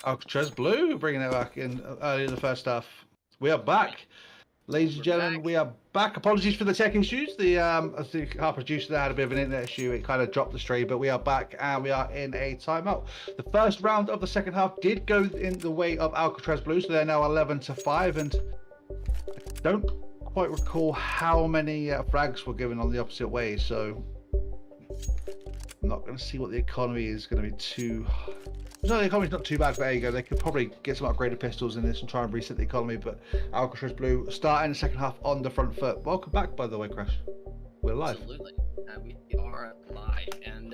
Alcatrazz Blue bringing it back in early in the first half. We are back. Ladies and gentlemen, we are back. Apologies for the tech issues. I think our producer there had a bit of an internet issue. It kind of dropped the stream, but we are back and we are in a timeout. The first round of the second half did go in the way of Alcatrazz Blue, so they're now 11-5, and I don't quite recall how many frags were given on the opposite way, so I'm not going to see what the economy is going to be too... No, the economy's not too bad for Ago. They could probably get some upgraded pistols in this and try and reset the economy, but Alcatrazz Blue starting the second half on the front foot. Welcome back, by the way, Crash. We're live. Absolutely. We are live, and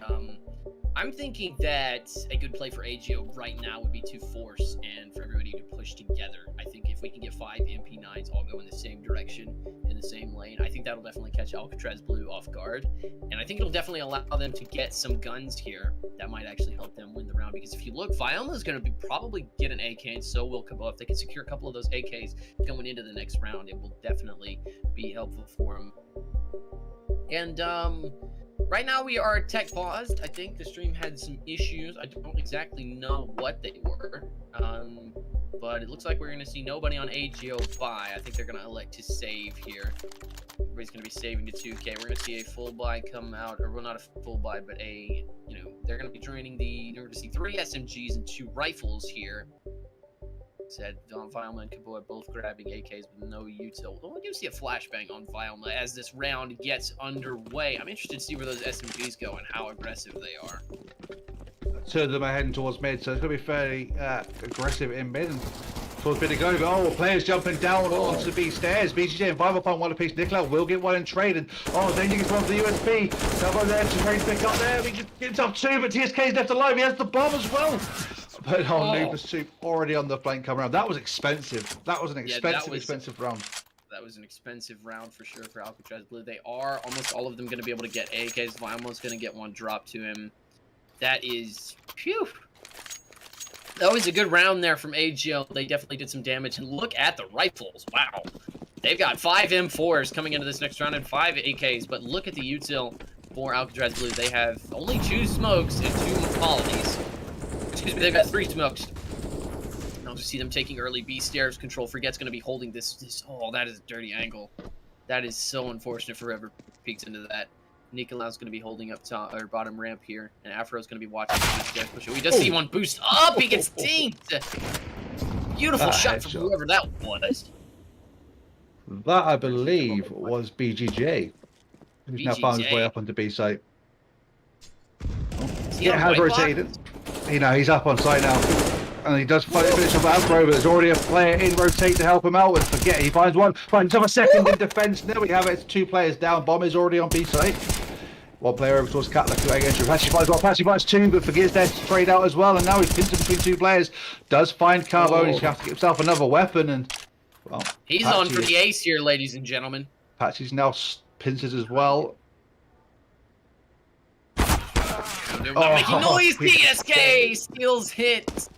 I'm thinking that a good play for AGO right now would be to force and for everybody to push together. I think if we can get 5 MP9s all go in the same direction, in the same lane, I think that'll definitely catch Alcatrazz Blue off guard. And I think it'll definitely allow them to get some guns here that might actually help them win the round. Because if you look, Viola's going to probably get an AK, and so will Cabot. If they can secure a couple of those AKs going into the next round, it will definitely be helpful for them. And right now we are tech paused. I think the stream had some issues. I don't exactly know what they were. But it looks like we're going to see nobody on AGO buy. I think they're going to elect to save here. Everybody's going to be saving to 2K. We're going to see a full buy come out, or well, not a full buy, but a, you know, they're going to be joining the, you're going to see 3 SMGs and 2 rifles here. Said Violma and Cabot both grabbing AKs with no util. Well, we do see a flashbang on Violma as this round gets underway. I'm interested to see where those SMGs go and how aggressive they are. Two of them are heading towards mid, so it's going to be fairly aggressive in mid. And towards mid to go. Oh, players jumping down onto the B stairs. BGJ and 5 upon 1 apiece. Nicola will get 1 in trade. And Danger gets 1 for the USB. Double there to trade pick up there. He gets himself 2, but TSK's left alive. He has the bomb as well. But Nooper Soup already on the flank coming around. That was expensive. That was an expensive round. That was an expensive round for sure for Alcatrazz Blue. They are almost all of them going to be able to get AKs. Violma's going to get 1 drop to him. That is, phew. That was a good round there from AGL. They definitely did some damage. And look at the rifles. Wow. They've got 5 M4s coming into this next round and 5 AKs. But look at the util for Alcatrazz Blue. They have only 2 smokes and 2 qualities. Excuse me, they've got 3 smokes. I'll just see them taking early B stairs. Control Forget's going to be holding this. Oh, that is a dirty angle. That is so unfortunate for whoever peeks into that. Nicola's going to be holding up top or bottom ramp here, and Afro's going to be watching the stairs push. We does see 1 boost up. He gets dinged. Beautiful shot from whoever that was. That, I believe, was BGJ. Who's now found his way up onto B site. Yeah, has rotated. You know, he's up on site now. And he does fight a bit of Afro, but there's already a player in rotate to help him out. And forget, he finds 1, finds himself a second in defense. There we have it. It's 2 players down. Bomb is already on B site. 1 player over towards Cat looking against him. Patchy finds 1, Patchy finds 2, but forgets there to trade out as well. And now he's pinned between 2 players. Does find Carbo, and he's going to have to get himself another weapon. And well, he's Patchy on for the ace here, ladies and gentlemen. Patchy's now pinces as well. Not making noise. TSK steals hit.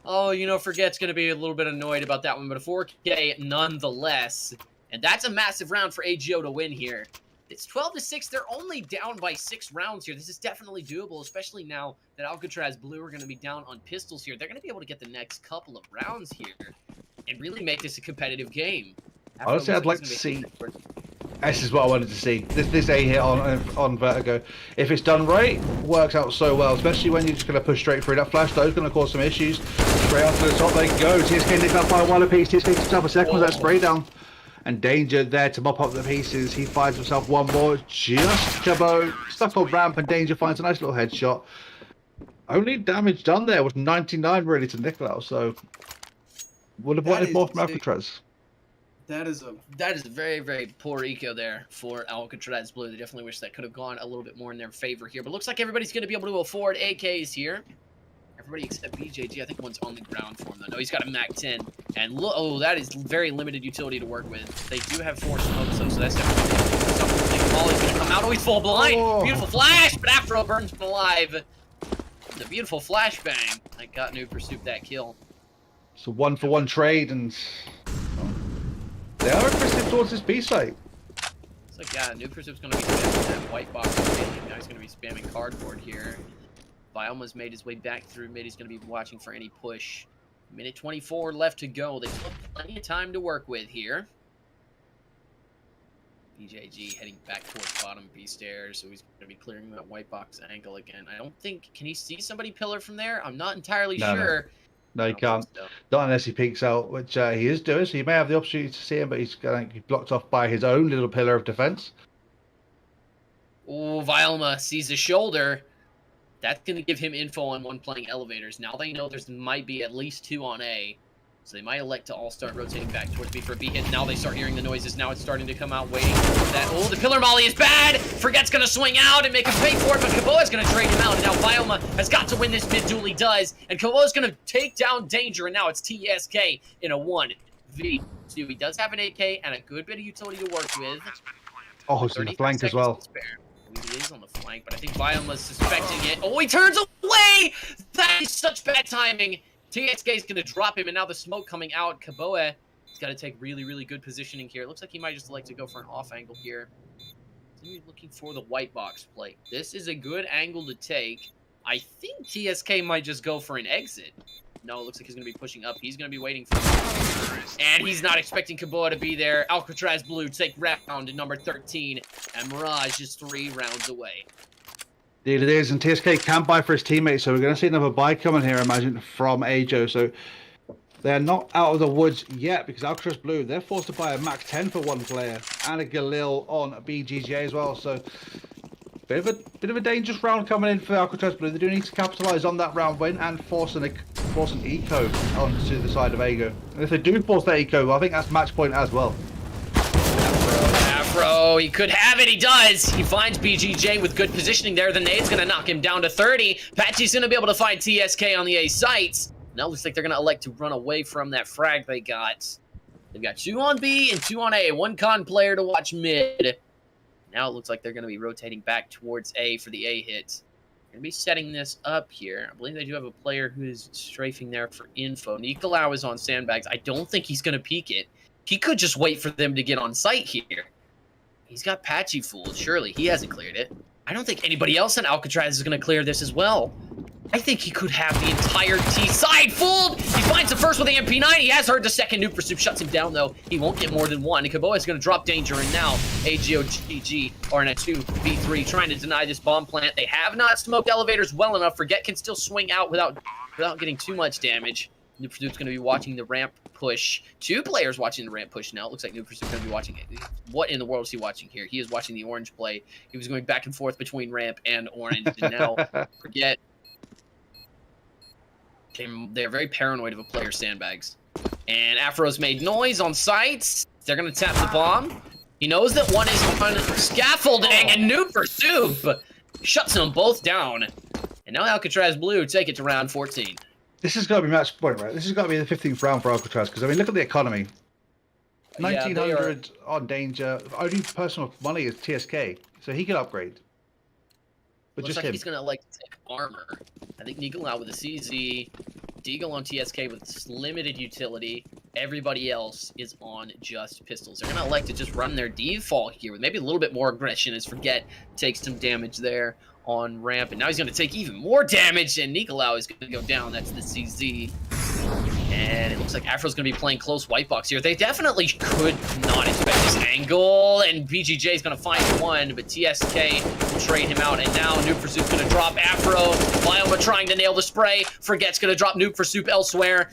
Oh, you know, Forget's going to be a little bit annoyed about that one, but a 4K nonetheless. And that's a massive round for AGO to win here. It's 12-6. They're only down by 6 rounds here. This is definitely doable, especially now that Alcatrazz Blue are going to be down on pistols here. They're going to be able to get the next couple of rounds here and really make this a competitive game. Honestly, I'd like to see... This is what I wanted to see. This A hit on Vertigo. If it's done right, works out so well, especially when you're just going to push straight through. That flash though is going to cause some issues. Straight up to the top they go. TSK nicked up by 1 apiece. TSK gets himself a second with that spray down. And Danger there to mop up the pieces. He finds himself 1 more. Just Cabot stuck on ramp, and Danger finds a nice little headshot. Only damage done there was 99 really to Nicolaus, so would have wanted more from Alcatrazz. That is a very, very poor eco there for Alcatrazz Blue. They definitely wish that could have gone a little bit more in their favor here. But looks like everybody's going to be able to afford AKs here. Everybody except BJG. I think one's on the ground for him, though. No, he's got a MAC-10. And look, oh, that is very limited utility to work with. They do have 4 smokes, though, so that's definitely something. Molly's going to come out. Oh, he's full blind. Oh. Beautiful flash, but Afro burns him alive. The beautiful flashbang. I got Nooper Soup that kill. So 1-for-1 trade, and... They are aggressive towards this B site. It's like, yeah, Nooper Soup's going to be spamming that white box. Now he's going to be spamming cardboard here. Bioma's made his way back through mid. He's going to be watching for any push. Minute 24 left to go. They still have plenty of time to work with here. BJG heading back towards bottom B stairs, so he's going to be clearing that white box angle again. I don't think... Can he see somebody pillar from there? I'm not entirely sure. No, he can't. So. Not unless he peeks out, which he is doing, so he may have the opportunity to see him, but he's blocked off by his own little pillar of defense. Oh, Vilma sees the shoulder. That's going to give him info on one playing elevators. Now they know there's might be at least 2 on A. So they might elect to all start rotating back towards B for a B hit. Now they start hearing the noises. Now it's starting to come out, waiting for that. Oh, the pillar molly is bad! Forget's going to swing out and make him pay for it, but Kaboa's going to trade him out. And now Vilma has got to win this mid duel. He does. And Kaboa's going to take down Danger. And now it's TSK in a 1v2. He does have an AK and a good bit of utility to work with. Oh, he's on the flank as well. He is on the flank, but I think Vilma's suspecting it. Oh, he turns away! That is such bad timing. TSK is going to drop him, and now the smoke coming out. Kaboa has got to take really, really good positioning here. It looks like he might just like to go for an off angle here. He's looking for the white box plate. This is a good angle to take. I think TSK might just go for an exit. No, it looks like he's going to be pushing up. He's going to be waiting for and he's not expecting Kaboa to be there. Alcatrazz Blue take round number 13, and Mirage is 3 rounds away. Indeed it is, and TSK can buy for his teammates, so we're going to see another buy coming here, I imagine, from Ajo. So they're not out of the woods yet, because Alcatrazz Blue, they're forced to buy a Mac 10 for one player, and a Galil on a BGJ as well. So bit of a dangerous round coming in for Alcatrazz Blue. They do need to capitalise on that round win and force an eco onto the side of Ago. And if they do force that eco, I think that's match point as well. Afro, he could have it, he does. He finds BGJ with good positioning there. The nade's gonna knock him down to 30. Patchy's gonna be able to find TSK on the A sites. Now it looks like they're gonna elect to run away from that frag they got. They've got 2 on B and 2 on A. 1 con player to watch mid. Now it looks like they're gonna be rotating back towards A for the A hit. They're gonna be setting this up here. I believe they do have a player who is strafing there for info. Nicolau is on sandbags. I don't think he's gonna peek it. He could just wait for them to get on site here. He's got Patchy fooled. Surely he hasn't cleared it. I don't think anybody else on Alcatrazz is going to clear this as well. I think he could have the entire T side fooled. He finds the first with the MP9. He has heard the second. Nuke Pursuit shuts him down, though. He won't get more than 1. And Kaboa is going to drop Danger. And now AGOGG are in a 2v3 trying to deny this bomb plant. They have not smoked elevators well enough. Forget can still swing out without getting too much damage. Nuke Pursuit's going to be watching the ramp push. 2 players watching the ramp push now. It looks like Nuke Pursuit's going to be watching it. What in the world is he watching here? He is watching the orange play. He was going back and forth between ramp and orange. And now, Forget. They're very paranoid of a player's sandbags. And Afro's made noise on sites. They're going to tap the bomb. He knows that one is on scaffolding, and Nuke Pursuit shuts them both down. And now Alcatrazz Blue take it to round 14. This has got to be match point, right? This has got to be the 15th round for Alcatrazz, because, I mean, look at the economy. 1900 on Danger. Only person with money is TSK, so he can upgrade. But Looks just like him. He's going to like to take armor. I think Nicolau with a CZ, Deagle on TSK with limited utility. Everybody else is on just pistols. They're going to elect to just run their default here with maybe a little bit more aggression as Forget takes some damage there on ramp. And now he's going to take even more damage, and Nicolau is going to go down. That's the CZ. And it looks like Afro's going to be playing close white box here. They definitely could not expect this angle, and BGJ is going to find 1, but TSK will trade him out. And now Nuke for Soup's going to drop Afro. Bioma trying to nail the spray. Forget's going to drop Nuke for Soup elsewhere.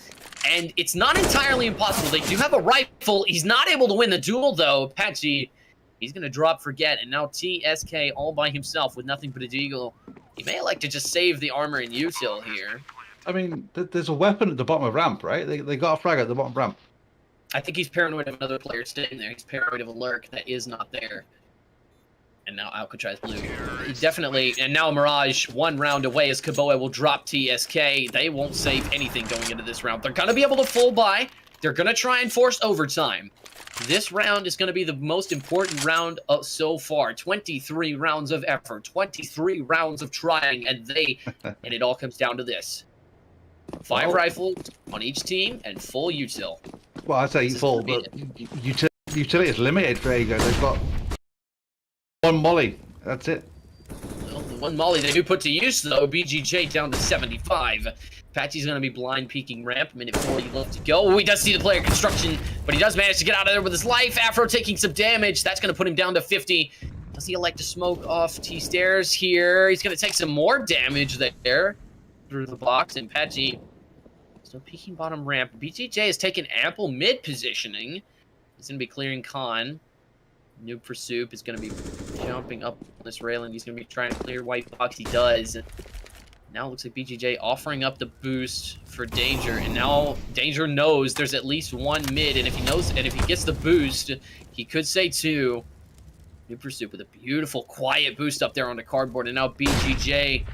And it's not entirely impossible. They do have a rifle. He's not able to win the duel, though. Patchy, he's going to drop Forget, and now TSK all by himself with nothing but a deagle. He may like to just save the armor and util here. I mean, there's a weapon at the bottom of ramp, right? They got a frag at the bottom of ramp. I think he's paranoid of another player staying there. He's paranoid of a lurk that is not there. And now Alcatrazz Blue. He definitely, and now Mirage 1 round away as Kaboa will drop TSK. They won't save anything going into this round. They're going to be able to full buy. They're going to try and force overtime. This round is going to be the most important round so far. 23 rounds of effort, 23 rounds of trying, and it all comes down to this. 5 rifles on each team and full util. Well, I'd say full, but utility is limited for Ego. They've got 1 molly. That's it. Well, the One molly they do put to use, though. BGJ down to 75. Patchy's going to be blind peeking ramp. Minute 40 left to go. Oh, he does see the player construction, but he does manage to get out of there with his life. Afro taking some damage. That's going to put him down to 50. Does he elect to smoke off T-stairs here? He's going to take some more damage there through the box. And Patchy still peeking bottom ramp. BGJ has taken ample mid positioning. He's going to be clearing con. Noob for Soup is going to be jumping up on this railing. He's going to be trying to clear white box. He does. Now it looks like BGJ offering up the boost for Danger, and now Danger knows there's at least one mid, and if he gets the boost, he could say two. New Pursuit with a beautiful quiet boost up there on the cardboard, and now BGJ,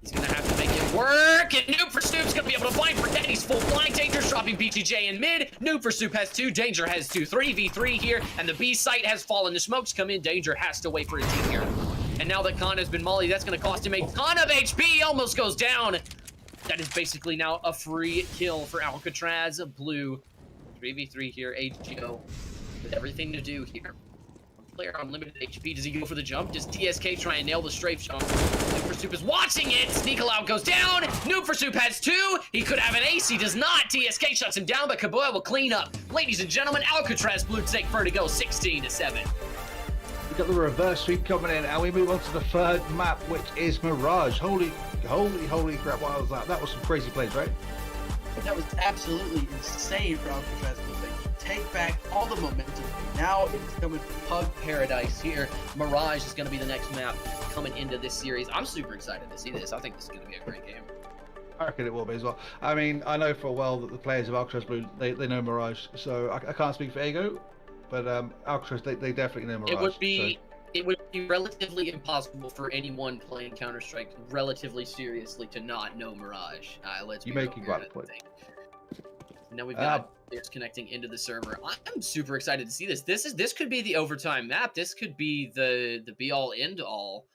he's gonna have to make it work, and New Pursuit's gonna be able to find Forget. He's full blind. Danger's dropping BGJ in mid. New Pursuit has 2, Danger has 2, 3v3 here, and the B site has fallen. The smokes come in. Danger has to wait for a team here. And now that Khan has been molly, that's going to cost him a ton of HP. Almost goes down. That is basically now a free kill for Alcatrazz. Blue 3v3 here. AGO with everything to do here. One player on limited HP. Does he go for the jump? Does TSK try and nail the strafe jump? Noob for Soup is watching it. Sneak Aloud goes down. Noob for Soup has 2. He could have an ace. He does not. TSK shuts him down, but Kaboya will clean up. Ladies and gentlemen, Alcatrazz Blue take Vertigo 16-7. We've got the reverse sweep coming in, and we move on to the third map, which is Mirage. Holy crap, what was that? That was some crazy plays, right? That was absolutely insane for Alcatrazz. They take back all the momentum. Now it's coming from Pug Paradise here. Mirage is going to be the next map coming into this series. I'm super excited to see this. I think this is going to be a great game. I reckon it will be as well. I mean, I know for a while that the players of Alcatrazz Blue, they know Mirage, so I can't speak for Ego. But Alcatrazz, they definitely know Mirage. It would be relatively impossible for anyone playing Counter-Strike relatively seriously to not know Mirage. Let's be making quite a point. Now we've got players connecting into the server. I'm super excited to see this. This could be the overtime map. This could be the be-all end-all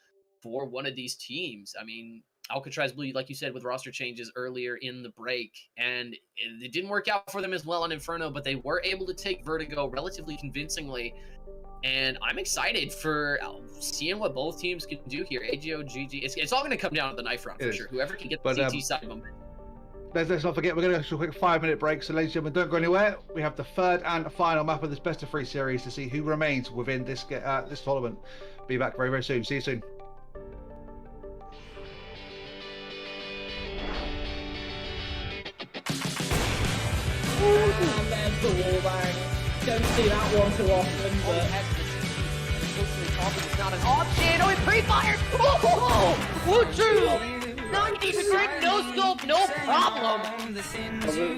for one of these teams. I mean, Alcatrazz Blue, like you said, with roster changes earlier in the break, and it didn't work out for them as well on Inferno, but they were able to take Vertigo relatively convincingly, and I'm excited for seeing what both teams can do here. AGO, GG, it's all going to come down to the knife round for sure. Whoever can get the CT side momentum. Let's not forget, we're going to do a quick 5-minute break, so ladies and gentlemen, don't go anywhere. We have the third and final map of this best-of-3 series to see who remains within this tournament. Be back very, very soon. See you soon. And there's the wallbang. Don't see that one too often, but... It's not an option. Oh, it pre-fired. Oh, true. 90%, no scope, no problem.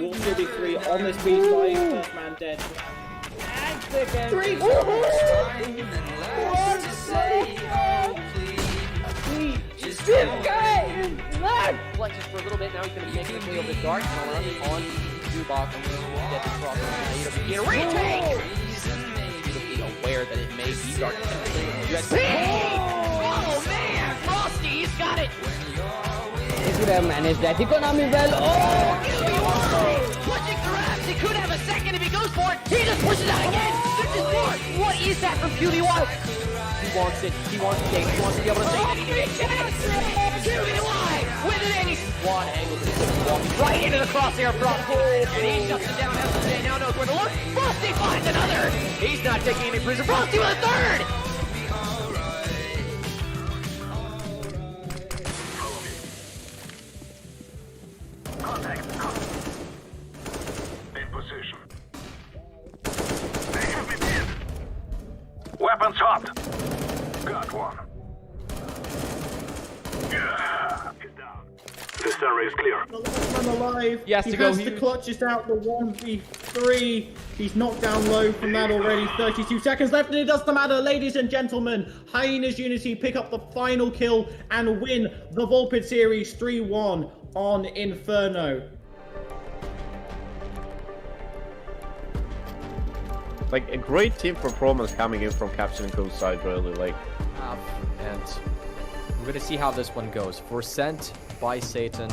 We'll still be 3 on this B side. First man dead. And second. 3. Flexes for a little bit. Now he's going to be making his way over the dark. On box. I'm going to get the cross on the retake! Be aware that it may be dark. Oh man! Frosty's got it! He could have managed that economy well. Oh! Pushing grabs! He could have a second if he goes for it! He just pushes out again! This is more! What is that from Cutie White? He wants it. He wants the game. He wants to be able to take it. Cutie White! With an ace! One angle. Walking right into the crosshair Frosty, and he shuts it down. SJ now knows where to look. Frosty finds another. He's not taking any prisoners. Frosty with a third. Contact. In position. They have me pinned. Weapons hot. Got one. Yeah. He's down. This area is clear. The last man alive. He has to clutch this out the 1v3. He's knocked down low from that already. 32 seconds left, and it doesn't matter, ladies and gentlemen. Hyenas Unity pick up the final kill and win the Volpid series 3-1 on Inferno. Like a great team performance coming in from Captain and Coast side, really. Like, and we're gonna see how this one goes. For Sent by Satan.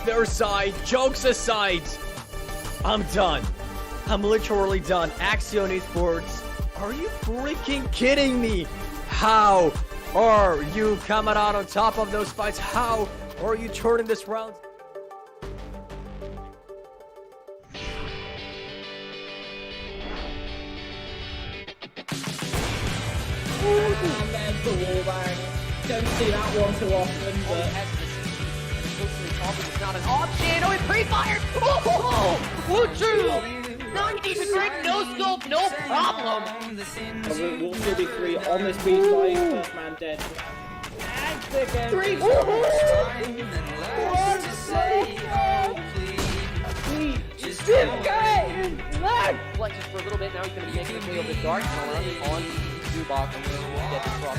their side. Jokes aside, I'm done. I'm literally done. Axion Esports, are you freaking kidding me? How are you coming out on top of those fights? How are you turning this round? Mental wallbang. Don't see that one too often, but It's not an option. Oh, it pre-fired. Oh, true. 90%, no scope, no problem. we'll still be 3 on this B side. First man dead. And second. 3. Flexes for a little bit. Now he's going to be making his way over the dark and around it on Zubok. I'm going to get the cross.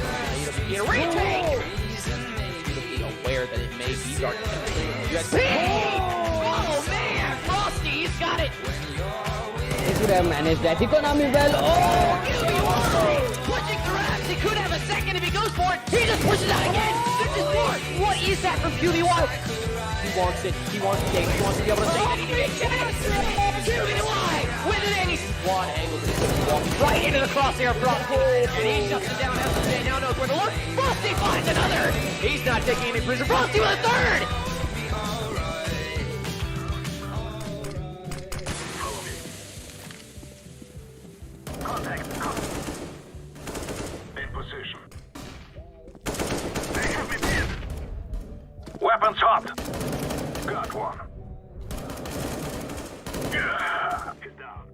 Get a retake. Be aware that it may be dark. Oh man, Frosty, he's got it. He could have managed that economy well. Oh! Pushing grabs. He could have a second if he goes for it. He just pushes out again. This is more. What is that from QBY? He wants it. He wants the game. He wants to be able to say QBY with an 81 angle. Right into the crosshair Frosty. And he shuts it down. SJ now knows where to look. Frosty finds another. He's not taking any prison. Frosty with a third. Contact. In position. They have been hit. Weapons hot. Got one. Yeah. He's down.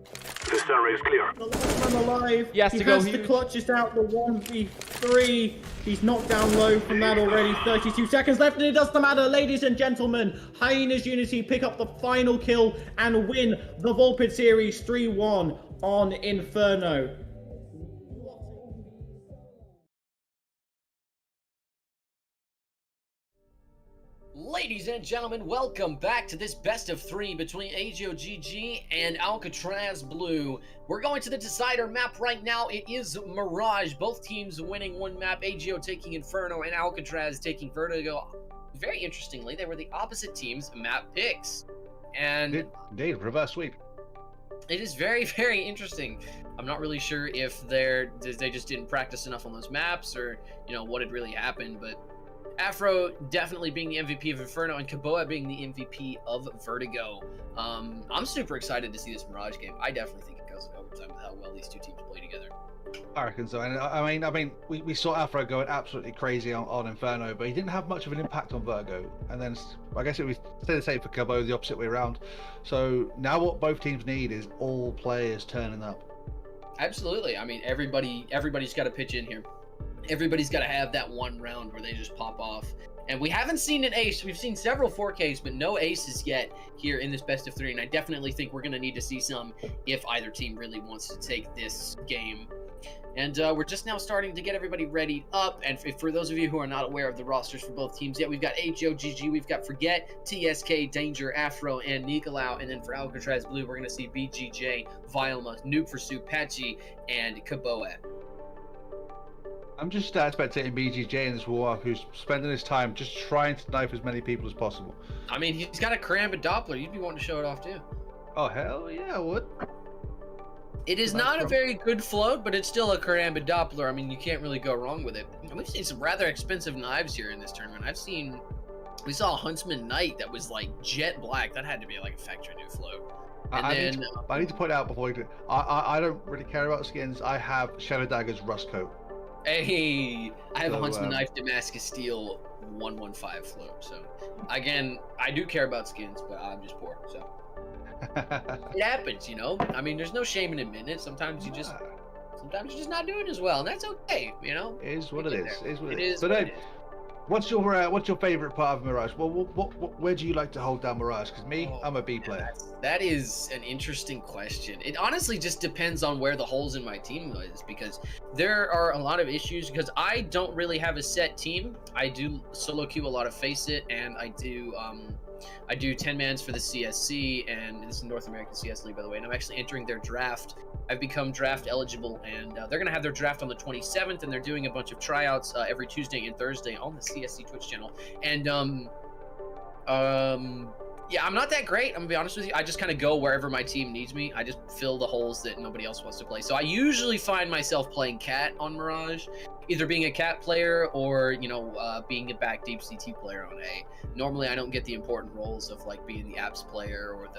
This area is clear. The last man alive. He has to go has the huge. clutches out the 1v3. He's knocked down low from that already. 32 seconds left, and it doesn't matter, ladies and gentlemen. Hyenas Unity pick up the final kill and win the Volpid series 3-1 on Inferno. Ladies and gentlemen, welcome back to this best of 3 between AGOGG and Alcatrazz Blue. We're going to the decider map right now. It is Mirage. Both teams winning one map. AGO taking Inferno and Alcatrazz taking Vertigo. Very interestingly, they were the opposite teams' map picks. And Indeed, reverse sweep. it is very, very interesting. I'm not really sure if they just didn't practice enough on those maps or, you know, what had really happened, but Afro definitely being the MVP of Inferno and Kaboa being the MVP of Vertigo. I'm super excited to see this Mirage game. I definitely think it goes in overtime with how well these two teams play together. I reckon so. And I mean, we saw Afro going absolutely crazy on Inferno, but he didn't have much of an impact on Vertigo. And then I guess it was stay the same for Kaboa, the opposite way around. So now what both teams need is all players turning up. Absolutely. I mean, everybody's got to pitch in here. Everybody's got to have that one round where they just pop off. And we haven't seen an ace. We've seen several 4Ks, but no aces yet here in this best of 3. And I definitely think we're going to need to see some if either team really wants to take this game. And we're just now starting to get everybody ready up. And for those of you who are not aware of the rosters for both teams yet, we've got AGOGG, we've got Forget, TSK, Danger, Afro, and Nicolau. And then for Alcatrazz Blue, we're going to see BGJ, Vilma, Noob for Soup, Patchy, and Kaboa. I'm just spectating BGJ in this war, who's spending his time just trying to knife as many people as possible. I mean, he's got a Karambit Doppler. You'd be wanting to show it off too. Oh, hell yeah, I would. It is not a very good float, but it's still a Karambit Doppler. I mean, you can't really go wrong with it. And we've seen some rather expensive knives here in this tournament. We saw a Huntsman Knight that was like jet black. That had to be like a factory new float. And I need to point out before you do, I don't really care about skins. I have Shadow Dagger's Rust Coat. Hey, I have a Huntsman Knife Damascus Steel 115 float. So, again, I do care about skins, but I'm just poor. So, it happens, you know? I mean, there's no shame in admitting it. Sometimes you're just not doing as well, and that's okay, you know? It is what it is. It is what it is. But So what's your favorite part of Mirage? Well, where do you like to hold down Mirage? Because I'm a B player. That is an interesting question. It honestly just depends on where the holes in my team is, because there are a lot of issues because I don't really have a set team. I do solo queue a lot of Face It, and I do 10 mans for the CSC, and this is North American CS League, by the way, and I'm actually entering their draft. I've become draft eligible, and they're going to have their draft on the 27th, and they're doing a bunch of tryouts every Tuesday and Thursday on the CSC Twitch channel. And Yeah, I'm not that great. I'm gonna be honest with you. I just kind of go wherever my team needs me. I just fill the holes that nobody else wants to play. So I usually find myself playing Cat on Mirage, either being a Cat player or, you know, being a back deep CT player on A. Normally, I don't get the important roles of like being the apps player or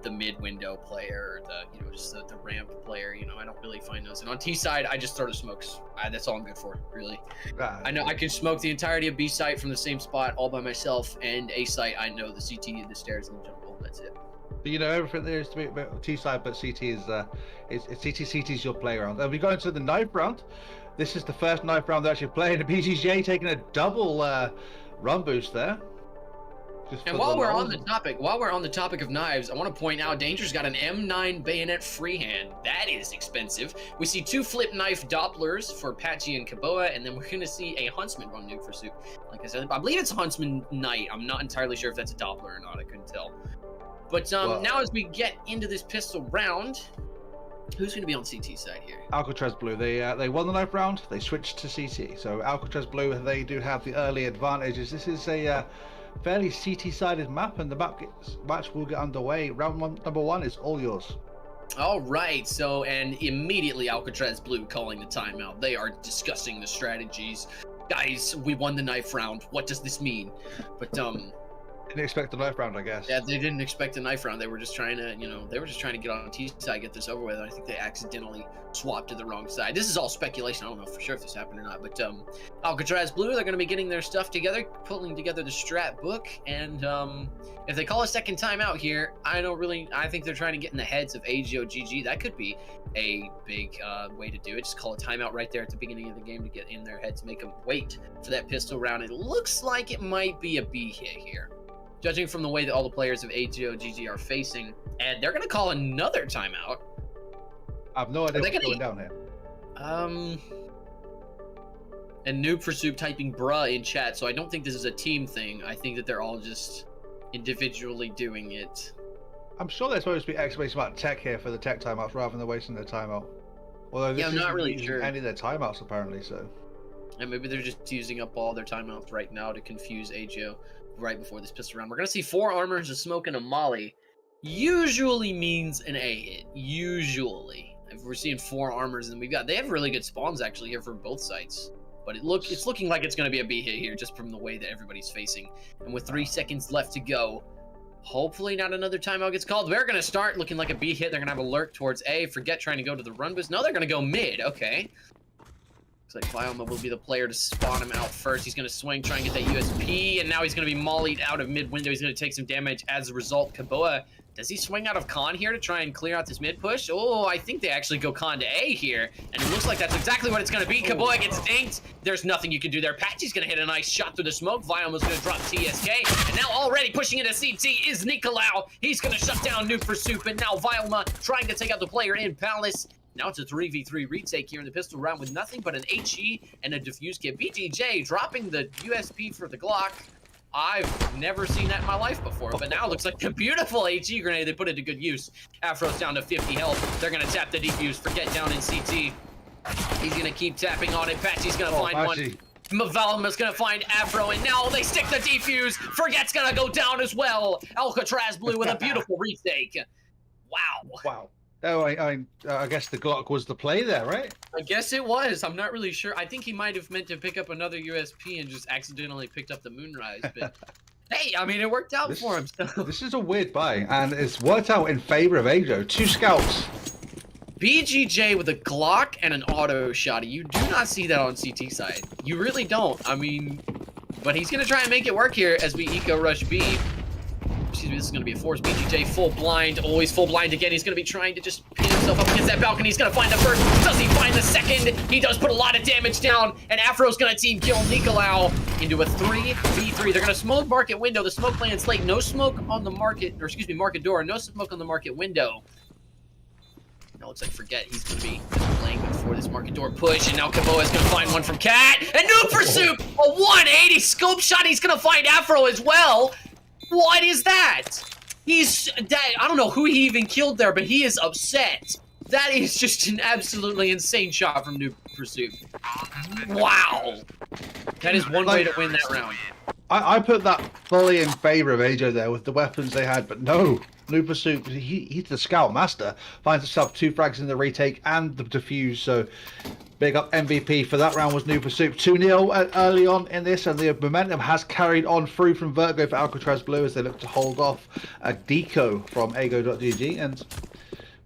the mid window player or the, you know, just the ramp player. You know, I don't really find those. And on T side, I just throw the smokes. That's all I'm good for, really. I know I can smoke the entirety of B site from the same spot all by myself, and A site, I know the CT, the stairs, and the jungle. That's it. You know everything there is to be about T side, but CT is CT's your playground. And we go into the 9th round. This is the first 9th round they're actually playing. The BGJ taking a double run boost there. And while we're on the topic of knives, I want to point out Danger's got an M9 bayonet freehand. That is expensive. We see 2 flip knife Dopplers for Patchy and Kaboa, and then we're gonna see a Huntsman run Nuke for Soup. Like I said, I believe it's Huntsman Knight. I'm not entirely sure if that's a Doppler or not. I couldn't tell. But now as we get into this pistol round, who's going to be on CT side here? Alcatrazz Blue. They won the 9th round. They switched to CT. So Alcatrazz Blue, they do have the early advantages. This is a fairly CT-sided map, and the match will get underway. Round number 1 is all yours. All right. So, and immediately Alcatrazz Blue calling the timeout. They are discussing the strategies. Guys, we won the 9th round. What does this mean? But didn't expect the 9th round, I guess. Yeah, they didn't expect a knife round. They were just trying to, you know, get on T side, get this over with. I think they accidentally swapped to the wrong side. This is all speculation. I don't know for sure if this happened or not. But Alcatrazz Blue, they're going to be getting their stuff together, pulling together the strat book, and if they call a second timeout here, I think they're trying to get in the heads of AGO GG. That could be a big way to do it. Just call a timeout right there at the beginning of the game to get in their heads, make them wait for that pistol round. It looks like it might be a B hit here, judging from the way that all the players of AGO GG are facing. And they're going to call another timeout. I have no idea what's going down here. And Noob for Soup typing bruh in chat, so I don't think this is a team thing. I think that they're all just individually doing it. I'm sure they're supposed to be exclamation about tech here for the tech timeouts rather than wasting their timeout. Although this I'm not really sure. Any of their timeouts apparently, so. And maybe they're just using up all their timeouts right now to confuse AGO right before this pistol round. We're going to see 4 armors, a smoke, and a molly. Usually means an A hit. Usually. If we're seeing 4 armors, and they have really good spawns actually here for both sites. But it's looking like it's going to be a B hit here just from the way that everybody's facing. And with 3 seconds left to go, hopefully not another timeout gets called. They're going to start looking like a B hit. They're going to have a lurk towards A. Forget trying to go to the run boost. No, they're going to go mid. Okay. Looks like Vioma will be the player to spawn him out first. He's going to swing, try and get that USP, and now he's going to be mollied out of mid window. He's going to take some damage as a result. Kaboa, does he swing out of con here to try and clear out this mid push? Oh, I think they actually go con to A here, and it looks like that's exactly what it's going to be. Kaboa gets dinked. There's nothing you can do there. Patchy's going to hit a nice shot through the smoke. Vioma's going to drop TSK, and now already pushing into CT is Nicolau. He's going to shut down Noob for Soup, and now Vioma trying to take out the player in Palace. Now it's a 3v3 retake here in the pistol round with nothing but an HE and a defuse kit. BTJ dropping the USP for the Glock. I've never seen that in my life before, but now it looks like a beautiful HE grenade. They put it to good use. Afro's down to 50 health. They're going to tap the defuse. Forget down in CT. He's going to keep tapping on it. Patchy's going to find one. Mavalma's going to find Afro, and now they stick the defuse. Forget's going to go down as well. Alcatrazz Blue with a beautiful retake. Wow. Wow. Oh, I guess the Glock was the play there, right? I guess it was. I'm not really sure. I think he might have meant to pick up another USP and just accidentally picked up the Moonrise. But hey, I mean, it worked out for him. So. This is a weird buy, and it's worked out in favor of AGO. 2 scouts. BGJ with a Glock and an auto shotty. You do not see that on CT side. You really don't. I mean, but he's going to try and make it work here as we eco rush B. Excuse me, this is going to be a force. BGJ full blind, always full blind again. He's going to be trying to just pin himself up against that balcony. He's going to find the first. Does he find the second? He does put a lot of damage down, and Afro's going to team kill Nicolau into a 3v3. They're going to smoke market window. The smoke lands late. No smoke on the market, or excuse me, market door. No smoke on the market window. Now looks like Forget. He's going to be playing before this market door push, and now Kaboa is going to find one from Cat. And Noob for Soup, a 180 scope shot. He's going to find Afro as well. What is that? I don't know who he even killed there, but he is upset. That is just an absolutely insane shot from Noob for Soup. Wow. That is one way to win that round. I put that fully in favor of AJ there with the weapons they had, but no. Nooper Soup, he's the scout master. Finds himself 2 frags in the retake and the defuse, so big up MVP for that round was Nooper Soup. 2-0 early on in this, and the momentum has carried on through from Vertigo for Alcatrazz Blue as they look to hold off a deco from Ago.gg, and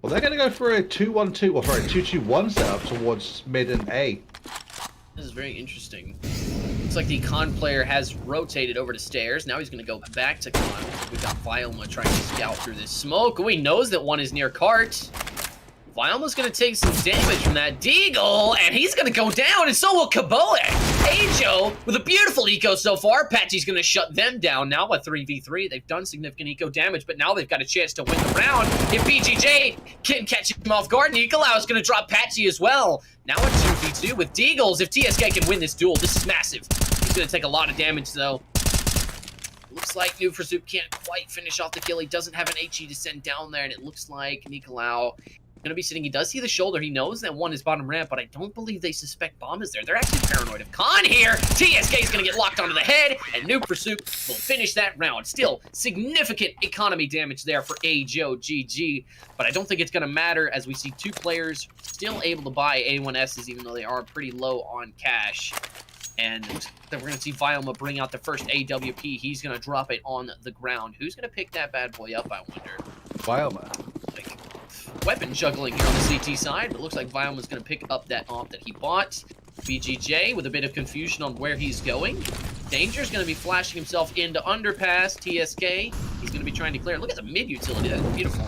well, they're going to go for a 2-1-2, or sorry, 2-2-1 setup towards mid and A. This is very interesting. Looks like the con player has rotated over to stairs. Now he's going to go back to con. We've got Violma trying to scout through this smoke. Oh, he knows that one is near cart. Violma's going to take some damage from that Deagle, and he's going to go down, and so will Kaboe. Ajo with a beautiful eco so far. Patchy's going to shut them down now, a 3v3. They've done significant eco damage, but now they've got a chance to win the round. If BGJ can catch him off guard, Nicolau is going to drop Patchy as well. Now a 2v2 with Deagles. If TSK can win this duel, this is massive. He's going to take a lot of damage, though. Looks like Noob for Soup can't quite finish off the kill. He doesn't have an HE to send down there, and it looks like Nicolau going to be sitting. He does see the shoulder. He knows that one is bottom ramp, but I don't believe they suspect bomb is there. They're actually paranoid of con here. TSK is going to get locked onto the head, and Noob for Soup will finish that round. Still, significant economy damage there for AJO GG, but I don't think it's going to matter as we see 2 players still able to buy A1Ss, even though they are pretty low on cash. And then we're going to see Violma bring out the first AWP. He's going to drop it on the ground. Who's going to pick that bad boy up, I wonder? Violma. Like, weapon juggling here on the CT side, but it looks like Violma's going to pick up that op that he bought. BGJ with a bit of confusion on where he's going. Danger's going to be flashing himself into underpass. TSK, he's going to be trying to clear. Look at the mid utility. That's beautiful.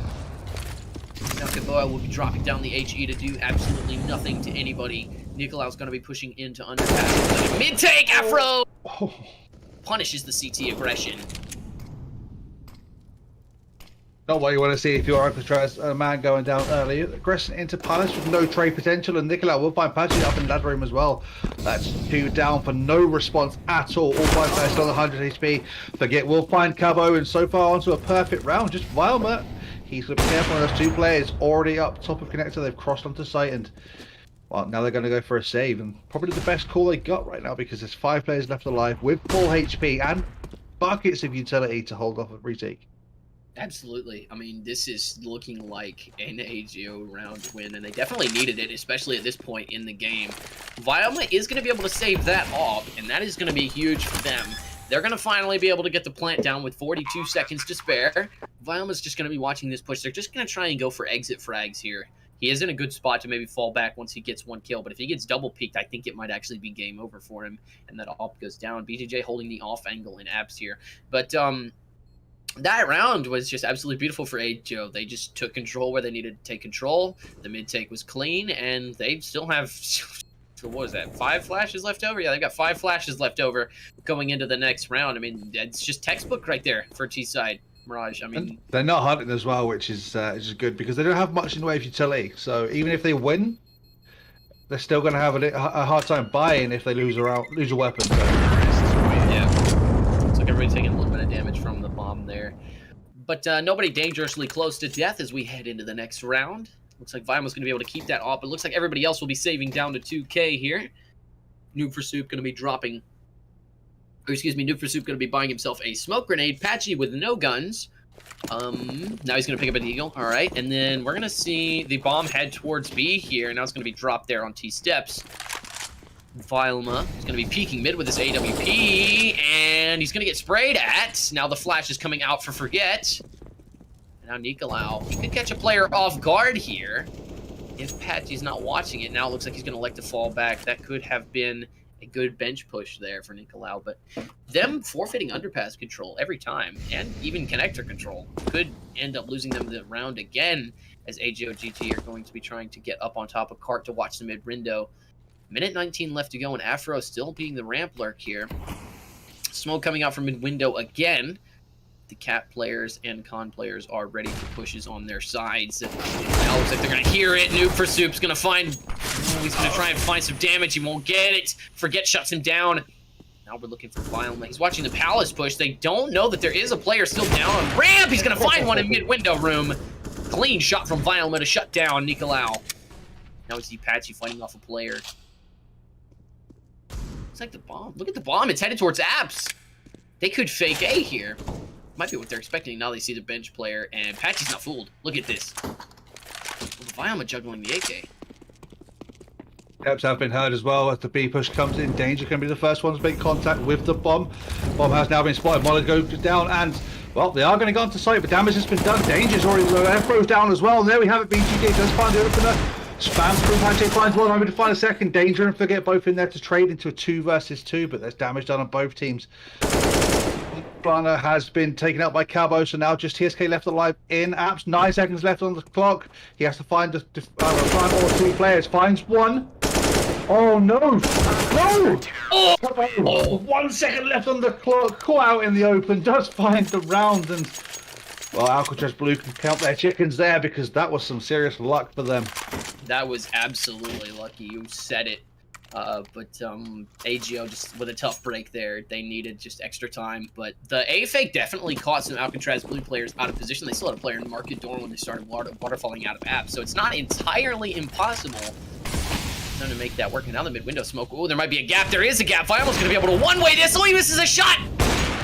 Now Kaboa will be dropping down the HE to do absolutely nothing to anybody. Nicolau's going to be pushing into underpass. Mid take, Afro! Punishes the CT aggression. Not what you want to see if you're Alcatrazz, a man going down early. Aggression into Palace with no trade potential, and Nicolau will find Patchy up in ladder room as well. That's 2 down for no response at all. All 5 guys still 100 HP. Forget we'll find Cabo, and so far onto a perfect round. Just Violma. He's going to be careful on those 2 players already up top of connector. They've crossed onto site, and well, now they're going to go for a save, and probably the best call they got right now because there's 5 players left alive with full HP and buckets of utility to hold off a retake. Absolutely. I mean, this is looking like an AGO round win, and they definitely needed it, especially at this point in the game. Violma is going to be able to save that off, and that is going to be huge for them. They're going to finally be able to get the plant down with 42 seconds to spare. Violma's just going to be watching this push. They're just going to try and go for exit frags here. He is in a good spot to maybe fall back once he gets 1 kill, but if he gets double peeked, I think it might actually be game over for him, and that op goes down. BJJ holding the off angle in abs here. But, that round was just absolutely beautiful for AJO. They just took control where they needed to take control. The mid take was clean, and they still have, what was that, 5 flashes left over? Yeah, they've got 5 flashes left over going into the next round. I mean, it's just textbook right there for T-side. Mirage, I mean... And they're not hunting as well, which is good, because they don't have much in the way of utility. So even if they win, they're still going to have a hard time buying if they lose a weapon. So. Yeah. Looks like everybody's taking a little bit of damage from the bomb there. But nobody dangerously close to death as we head into the next round. Looks like Violma's going to be able to keep that off, but it looks like everybody else will be saving down to 2K here. Noob for Soup going to be dropping... Or excuse me, Noob for Soup going to be buying himself a smoke grenade. Patchy with no guns. Now he's going to pick up an eagle. All right, and then we're going to see the bomb head towards B here. Now it's going to be dropped there on T steps. Violma is going to be peeking mid with his AWP, and he's going to get sprayed at. Now the flash is coming out for Forget. And now Nicolau could catch a player off guard here if Patchy's not watching it. Now it looks like he's going to elect to fall back. That could have been a good bench push there for Nicolau, but them forfeiting underpass control every time, and even connector control, could end up losing them the round again, as AGOGT are going to be trying to get up on top of cart to watch the mid window. Minute 19 left to go, and Afro still being the ramp lurk here. Smoke coming out from mid window again. The Cat players and Con players are ready for pushes on their sides. Now looks like they're going to hear it. Noob for Soup's going to find... he's going to try and find some damage. He won't get it. Forget shuts him down. Now we're looking for Violma. He's watching the Palace push. They don't know that there is a player still down on ramp. He's going to find one in mid-window room. Clean shot from Violma to shut down Nicolau. Now we see Patchy fighting off a player. Looks like the bomb. Look at the bomb. It's headed towards apps. They could fake A here. Might be what they're expecting. Now they see the bench player, and Patchy's not fooled. Look at this. Viama juggling the AK. Steps have been heard as well as the B push comes in. Danger can be the first one to make contact with the bomb. Bomb has now been spotted. Molly goes down, and well, they are going to go onto site, but damage has been done. Danger's already throws down as well. And there we have it. BGJ does find the opener. Spams through. Patchy finds one. I'm going to find a second. Danger and Forget both in there to trade into a 2 versus 2, but there's damage done on both teams. Blana has been taken out by Cabo, so now just TSK left alive in apps. 9 seconds left on the clock. He has to find a or 2 players. Finds one. Oh no! No! Oh, 1 second left on the clock. Caught out in the open. Does find the round, and well, Alcatrazz Blue can count their chickens there because that was some serious luck for them. That was absolutely lucky. You said it. But AGO just with a tough break there. They needed just extra time. But the A fake definitely caught some Alcatrazz Blue players out of position. They still had a player in the market door when they started waterfalling out of apps. So it's not entirely impossible to make that work. And now the mid window smoke. Oh, there might be a gap. There is a gap. Viamal's gonna be able to one-way this. Oh, he misses a shot.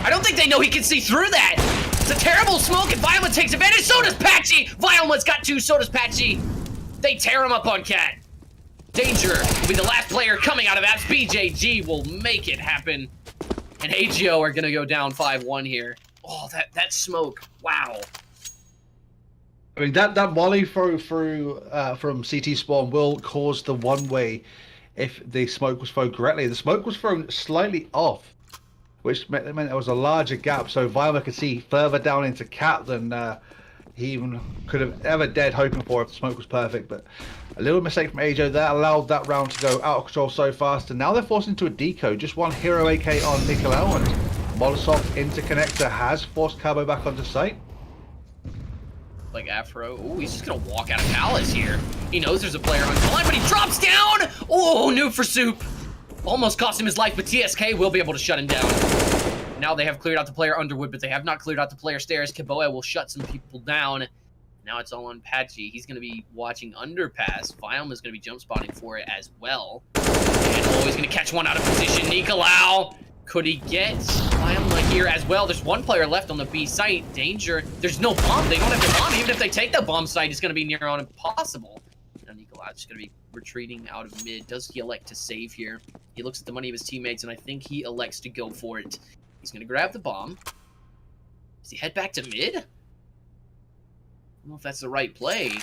I don't think they know he can see through that. It's a terrible smoke, and Viama takes advantage. So does Patchy. Viama's got 2. So does Patchy. They tear him up on Cat. Danger will be the last player coming out of apps. BJG will make it happen. And AGO are gonna go down 5-1 here. Oh, that smoke. Wow. I mean, that volley throw through from CT spawn will cause the one-way if the smoke was thrown correctly. The smoke was thrown slightly off, which meant there was a larger gap, so Viama could see further down into Cat than he even could have ever dared hoping for if the smoke was perfect. But a little mistake from AJO that allowed that round to go out of control so fast, and now they're forced into a deco. Just one hero AK on Nicolau, and Molotov interconnector has forced Cabo back onto site. Like Afro. Oh, he's just gonna walk out of Palace here. He knows there's a player on the line, but he drops down! Oh, noob for soup. Almost cost him his life, but TSK will be able to shut him down. Now they have cleared out the player Underwood, but they have not cleared out the player stairs. Kaboa will shut some people down. Now it's all on Patchy. He's going to be watching Underpass. Viam is going to be jump spotting for it as well. And oh, he's going to catch one out of position. Nicolau. Could he get Viam here as well? There's one player left on the B site. Danger. There's no bomb. They don't have the bomb. Even if they take the bomb site, it's going to be near on impossible. Now Nicolau is going to be retreating out of mid. Does he elect to save here? He looks at the money of his teammates, and I think he elects to go for it. He's going to grab the bomb. Does he head back to mid? I don't know if that's the right play.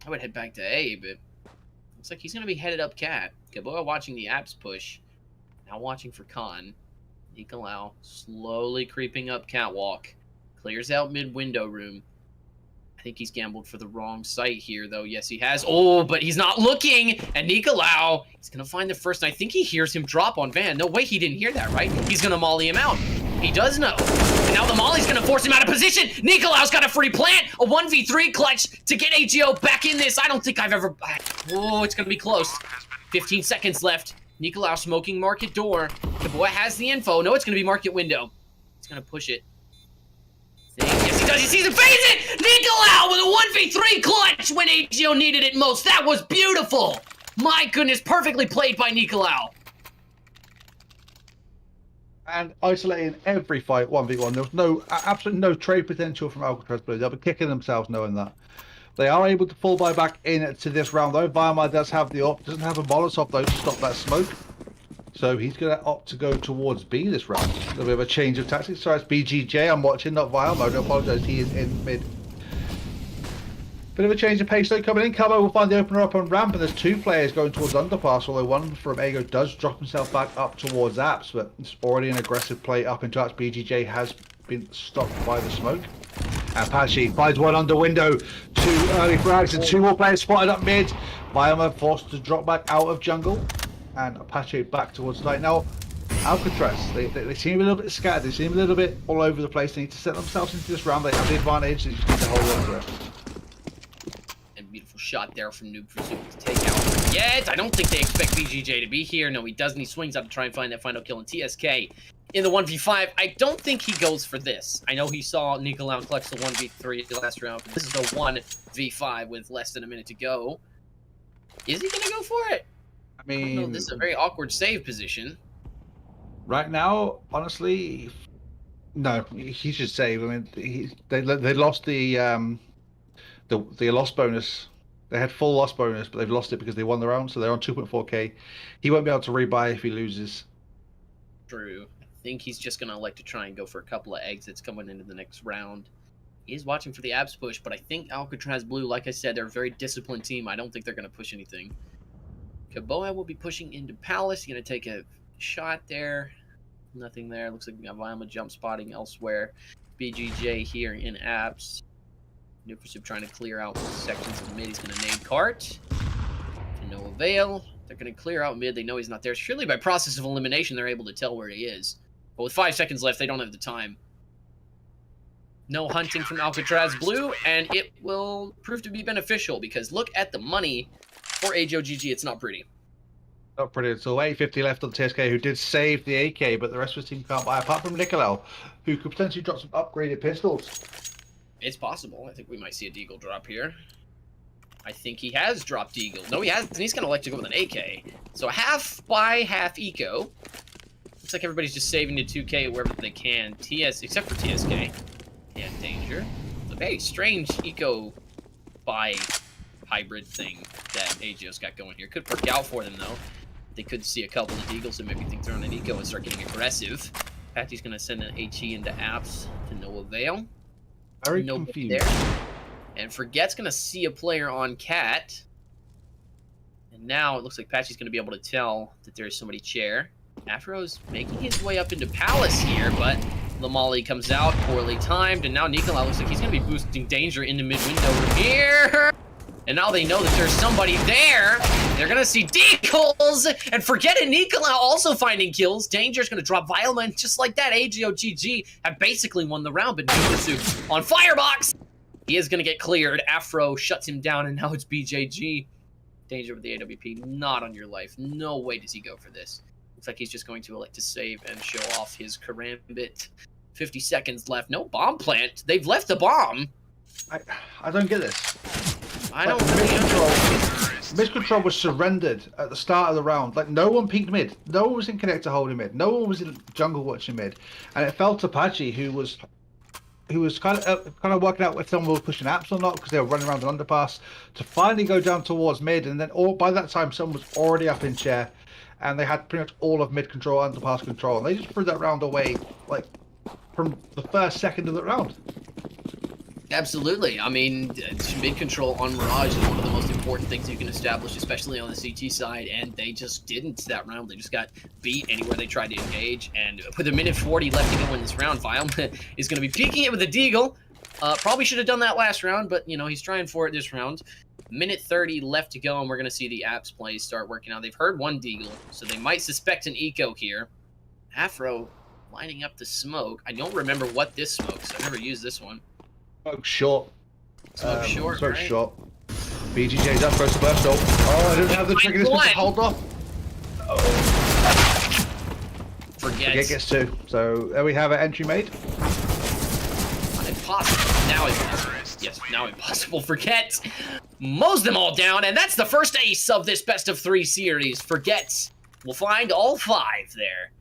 I would head back to A, but looks like he's going to be headed up Cat. Kaboa watching the apps push. Now watching for Con. Nicolau slowly creeping up Catwalk. Clears out mid window room. I think he's gambled for the wrong site here, though. Yes, he has. Oh, but he's not looking. And Nicolau, he's going to find the first. And I think he hears him drop on Van. No way he didn't hear that, right? He's going to molly him out. He does know. And now the molly's going to force him out of position. Nicolau's got a free plant. A 1v3 clutch to get AGO back in this. I don't think I've ever... Oh, it's going to be close. 15 seconds left. Nicolau smoking market door. The boy has the info. No, it's going to be market window. He's going to push it. Yes, he does. He sees it. Phase it! Nicolau with a 1v3 clutch when AGO needed it most. That was beautiful. My goodness, perfectly played by Nicolau. And isolating every fight 1v1. There was no absolutely no trade potential from Alcatrazz Blue. They'll be kicking themselves knowing that. They are able to fall back into this round though. Viama does have the op, doesn't have a Molotov though to stop that smoke. So he's going to opt to go towards B this round. A little bit of a change of tactics. So it's BGJ I'm watching, not Viama. I do apologise, he is in mid. Bit of a change of pace though coming in. Cabo will find the opener up on ramp, and there's 2 players going towards underpass, although one from AGO does drop himself back up towards apps, but it's already an aggressive play up into apps. BGJ has been stopped by the smoke. And Patchy finds one under window. 2 early frags and 2 more players spotted up mid. Viama forced to drop back out of jungle. And Patchy back towards night. Now, Alcatrazz, they seem a little bit scattered. They seem a little bit all over the place. They need to set themselves into this round. They have the advantage. They just need to hold on to it. And beautiful shot there from Noob for Soup to take out. Yet, I don't think they expect BGJ to be here. No, he doesn't. He swings out to try and find that final kill in TSK. In the 1v5, I don't think he goes for this. I know he saw Nicolau clutch the 1v3 last round, but this is a 1v5 with less than a minute to go. Is he going to go for it? I mean, this is a very awkward save position. Right now, honestly, no. He should save. I mean, they lost the loss bonus. They had full loss bonus, but they've lost it because they won the round, so they're on 2.4k. He won't be able to rebuy if he loses. True. I think he's just going to elect to try and go for a couple of exits coming into the next round. He's watching for the abs push, but I think Alcatrazz Blue, like I said, they're a very disciplined team. I don't think they're going to push anything. Kaboa will be pushing into Palace. He's going to take a shot there. Nothing there. Looks like we got Violma jump spotting elsewhere. BGJ here in abs. Nukersub trying to clear out sections of mid. He's going to nade cart. To no avail. They're going to clear out mid. They know he's not there. Surely by process of elimination, they're able to tell where he is. But with 5 seconds left, they don't have the time. No hunting from Alcatrazz Blue, and it will prove to be beneficial because look at the money for AJOGG. It's not pretty. Not pretty. So 850 left on TSK, who did save the AK, but the rest of his team can't buy, apart from Nicolau, who could potentially drop some upgraded pistols. It's possible. I think we might see a Deagle drop here. I think he has dropped Deagle. No, he hasn't. He's going to elect to go with an AK. So half buy, half eco. Looks like everybody's just saving to 2k wherever they can. Except for TSK. And Danger. It's a very strange eco buy hybrid thing that AJO's got going here. Could work out for them, though. They could see a couple of Deagles and maybe think they're on an eco and start getting aggressive. Patty's going to send an HE into apps to no avail. Very no confused. There. And Forget's going to see a player on Cat. And now it looks like Patchy's going to be able to tell that there's somebody chair. Afro's making his way up into Palace here, but Lamali comes out, poorly timed, and now Nicolau looks like he's going to be boosting Danger into mid-window here. And now they know that there's somebody there. They're going to see decals, and Forget and Nicolau also finding kills. Danger's going to drop Violma, and just like that, AJOGG have basically won the round, but Nukersub on Firebox. He is going to get cleared. Afro shuts him down, and now it's BJG. Danger with the AWP, not on your life. No way does he go for this. Looks like he's just going to elect to save and show off his karambit. 50 seconds left. No bomb plant. They've left the bomb. I don't get this. I don't really understand. Mid-control was surrendered at the start of the round. Like, no one peeked mid. No one was in connector holding mid. No one was in jungle watching mid. And it fell to Pachi, who was kind of working out if someone was pushing apps or not, because they were running around an underpass, to finally go down towards mid. And then by that time, someone was already up in chair. And they had pretty much all of mid control, underpass control. And they just threw that round away, like, from the first second of the round. Absolutely. I mean, mid control on Mirage is one of the most important things you can establish, especially on the CT side, and they just didn't that round. They just got beat anywhere they tried to engage, and with a minute 40 left to go in this round, Violma is going to be peeking it with a Deagle. Probably should have done that last round, but, you know, he's trying for it this round. Minute 30 left to go, and we're going to see the apps plays start working out. They've heard one Deagle, so they might suspect an eco here. Afro lining up the smoke. I don't remember what this smokes. I've never used this one. Smoke short. Smoke short, Smoke right? short. BGJ's up, goes to burst ult. Oh, I didn't have the trigger. This one hold off. Oh. Forget gets 2. So there we have an entry made. Impossible. Now impossible. Yes, now impossible. Forget mows them all down, and that's the first ace of this best of 3 series. Forget will find all 5 there.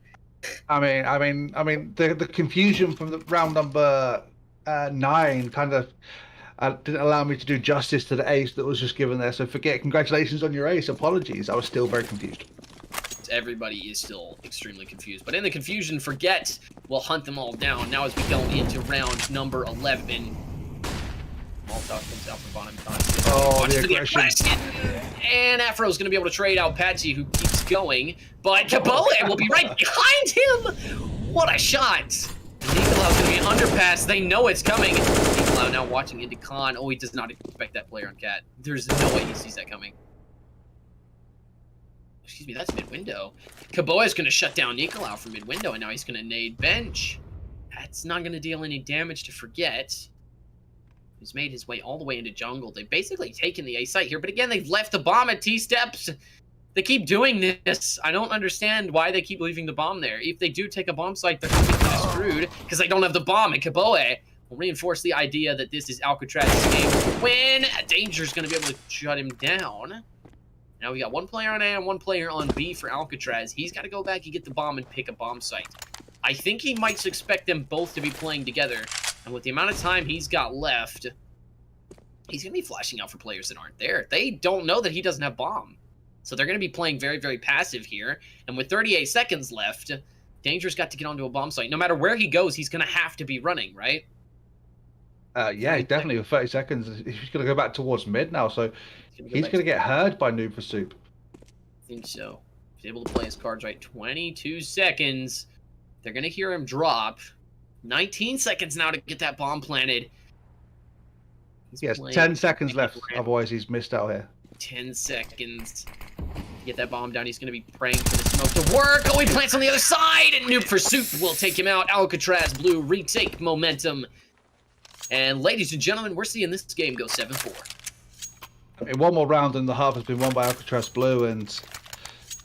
I mean, the confusion from the round number 9 kind of didn't allow me to do justice to the ace that was just given there. So Forget, congratulations on your ace. Apologies, I was still very confused. Everybody is still extremely confused, but in the confusion, Forget will hunt them all down. Now as we go into round number 11. Molotov comes out from bottom time. Oh, the aggression. And Afro's going to be able to trade out Patsy, who keeps going, but Kaboa will be right behind him. What a shot. Nicolau's going to be an underpass. They know it's coming. Nicolau now watching into Con. Oh, he does not expect that player on Cat. There's no way he sees that coming. Excuse me, that's mid-window. Kaboa is going to shut down Nicolau from mid-window, and now he's going to nade bench. That's not going to deal any damage to Forget. He's made his way all the way into jungle. They've basically taken the A site here, but again, they've left the bomb at T-steps. They keep doing this. I don't understand why they keep leaving the bomb there. If they do take a bomb site, they're going to be screwed because they don't have the bomb, and Kaboa will reinforce the idea that this is Alcatrazz's game. When Danger's going to be able to shut him down. Now we got one player on A and one player on B for Alcatrazz. He's got to go back and get the bomb and pick a bomb site. I think he might expect them both to be playing together. And with the amount of time he's got left, he's going to be flashing out for players that aren't there. They don't know that he doesn't have bomb. So they're going to be playing very, very passive here. And with 38 seconds left, Danger's got to get onto a bomb site. No matter where he goes, he's going to have to be running, right? Yeah, definitely with 30 seconds. He's going to go back towards mid now, so he's going to get heard by Noob for Soup. I think so. He's able to play his cards right. 22 seconds. They're going to hear him drop. 19 seconds now to get that bomb planted. Yes, 10 seconds left. Otherwise, he's missed out here. 10 seconds. Get that bomb down. He's going to be praying for the smoke to work. Oh, he plants on the other side, and Noob for Soup will take him out. Alcatrazz Blue retake momentum. And ladies and gentlemen, we're seeing this game go 7-4. I mean, one more round and the half has been won by Alcatrazz Blue, and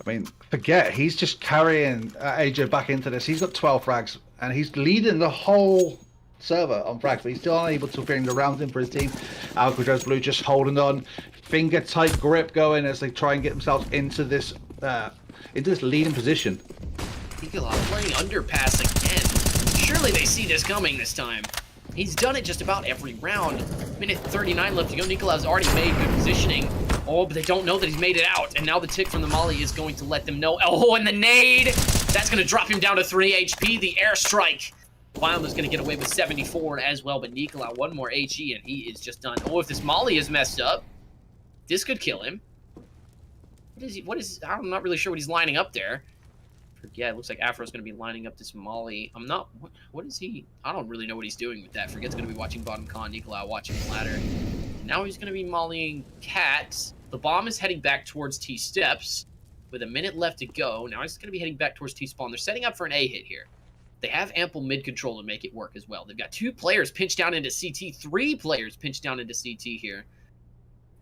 I mean, forget, he's just carrying AJ back into this. He's got 12 frags, and he's leading the whole server on frags, but he's still unable to bring the round in for his team. Alcatrazz Blue just holding on, finger tight grip going as they try and get themselves into this leading position. Nicola playing underpass again. Surely they see this coming this time. He's done it just about every round. Minute 39 left to go. Nicola's already made good positioning. Oh, but they don't know that he's made it out. And now the tick from the molly is going to let them know. Oh, and the nade! That's going to drop him down to 3 HP. The airstrike. Wild is going to get away with 74 as well. But Nicola, one more HE, and he is just done. Oh, if this molly is messed up, this could kill him. What is, I'm not really sure what he's lining up there. Yeah, it looks like Afro's going to be lining up this molly. I'm not... What is he... I don't really know what he's doing with that. Forget's going to be watching bottom con. Nicolau watching the ladder. Now he's going to be mollying Cat. The bomb is heading back towards T-steps. With a minute left to go. Now he's going to be heading back towards T-spawn. They're setting up for an A-hit here. They have ample mid-control to make it work as well. They've got 2 players pinched down into CT. 3 players pinched down into CT here.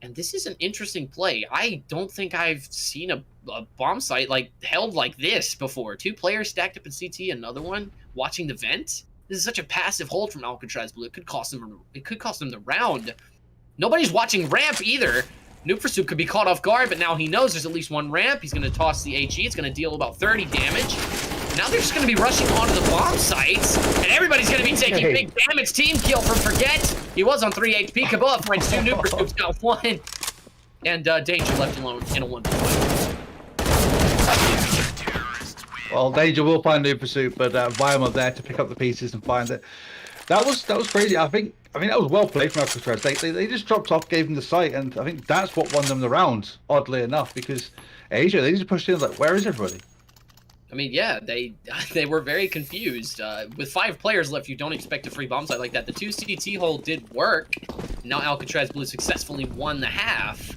And this is an interesting play. I don't think I've seen a bomb site like held like this before. 2 players stacked up in CT, another one watching the vent. This is such a passive hold from Alcatrazz Blue. It could cost them the round. Nobody's watching ramp either. Noob for Soup could be caught off guard, but now he knows there's at least one ramp. He's going to toss the HE. It's going to deal about 30 damage. Now they're just going to be rushing onto the bomb sites, and everybody's going to be taking big damage. Team kill from Forget. He was on 3 HP. Kabula finds 2. Noob for Soup's got 1. And Danger left alone in a 1-point. Well, Danger will find Noob for Soup, but Violent there to pick up the pieces and find it. That was crazy. I think that was well played from Alcatrazz. They just dropped off, gave him the site, and I think that's what won them the round, oddly enough, because Asia, they just pushed in like, where is everybody? I mean, yeah, they were very confused. With 5 players left, you don't expect a free bomb site like that. The 2 CT hole did work. Now Alcatrazz Blue successfully won the half.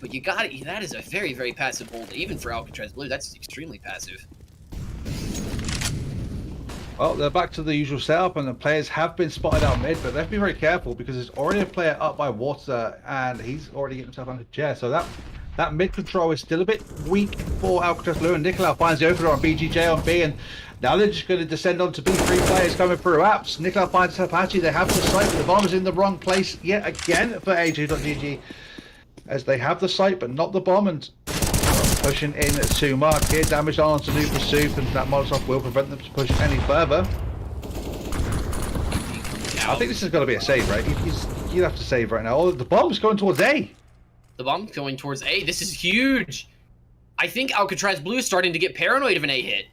But you got it. That is a very, very passive hold. Even for Alcatrazz Blue, that's extremely passive. Well, they're back to the usual setup, and the players have been spotted out mid, but they have to be very careful because there's already a player up by water, and he's already getting himself under chair. So that mid control is still a bit weak for Alcatrazz Blue, and Nicolau finds the opener on BGJ on B, and now they're just going to descend on to B. 3 players coming through apps. Nicolau finds Apache. They have the site, but the bomb is in the wrong place yet again for AJ.GG, as they have the site but not the bomb, and pushing in to Mark here. Damage on to Noob for Soup, and that Molotov will prevent them to push any further. I think this is going to be a save, right? You have to save right now. Oh, the bomb's going towards A. The bomb going towards A. This is huge. I think Alcatrazz Blue is starting to get paranoid of an A hit.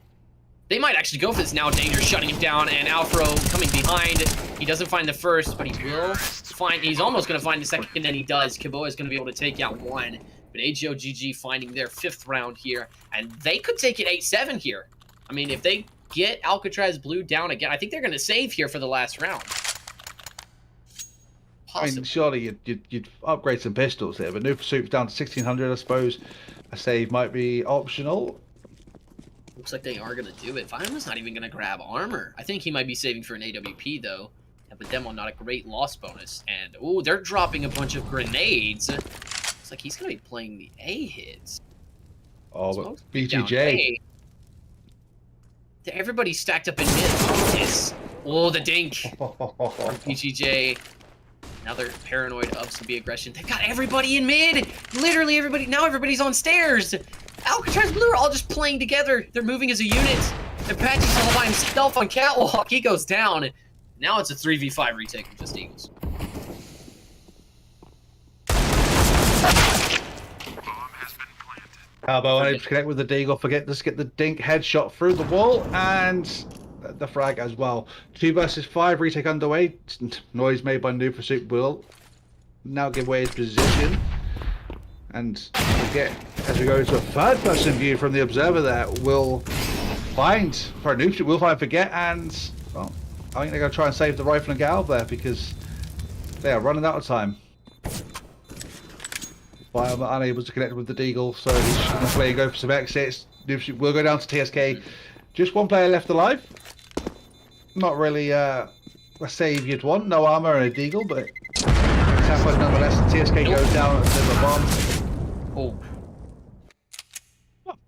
They might actually go for this now. Danger shutting him down, and Alfro coming behind. He doesn't find the first, but he will find. He's almost going to find the second, and he does. Kiboa is going to be able to take out 1. But AGOGG finding their 5th round here, and they could take it 8-7 here. I mean, if they get Alcatrazz Blue down again, I think they're going to save here for the last round. Possibly. I mean, surely you'd upgrade some pistols here, but Noob for Soup's down to 1600, I suppose. A save might be optional. Looks like they are going to do it. Violent's not even going to grab armor. I think he might be saving for an AWP, though. Yeah, but demo, not a great loss bonus. And, oh, they're dropping a bunch of grenades. Looks like he's going to be playing the A hits. Oh, but BGJ. Everybody's stacked up in mid. Oh, the dink. BGJ. Now they're paranoid of some aggression. They've got everybody in mid! Literally everybody, now everybody's on stairs! Alcatrazz Blue are all just playing together. They're moving as a unit. Apache's all by himself on Catwalk. He goes down. Now it's a 3v5 retake with just Eagles. Albo unable to connect with the Deagle. Forget to get the dink headshot through the wall and the frag as well. 2 versus 5 retake underway. Noise made by New Pursuit will now give away his position. And again, as we go to a third person view from the observer there, we'll find for a New Pursuit, we'll find Forget, and well, I think they're going to try and save the rifle and gal there because they are running out of time. I'm unable to connect with the Deagle, so he's going to play and go for some exits. We'll go down to TSK. Just one player left alive. Not really a save you'd want. No armor and a Deagle, but it's happened nonetheless. TSK goes down and there's a bomb. Oh.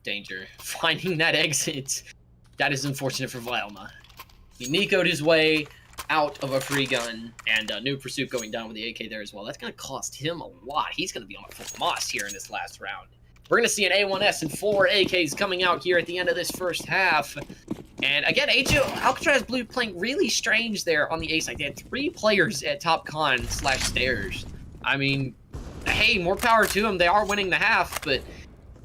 Danger. Finding that exit. That is unfortunate for Vilma. He Nico'd his way out of a free gun, and New Pursuit going down with the AK there as well. That's going to cost him a lot. He's going to be on a full moss here in this last round. We're going to see an A1S and 4 AKs coming out here at the end of this first half. And again, Alcatrazz Blue playing really strange there on the A side. They had 3 players at top con / stairs. I mean, hey, more power to them. They are winning the half, but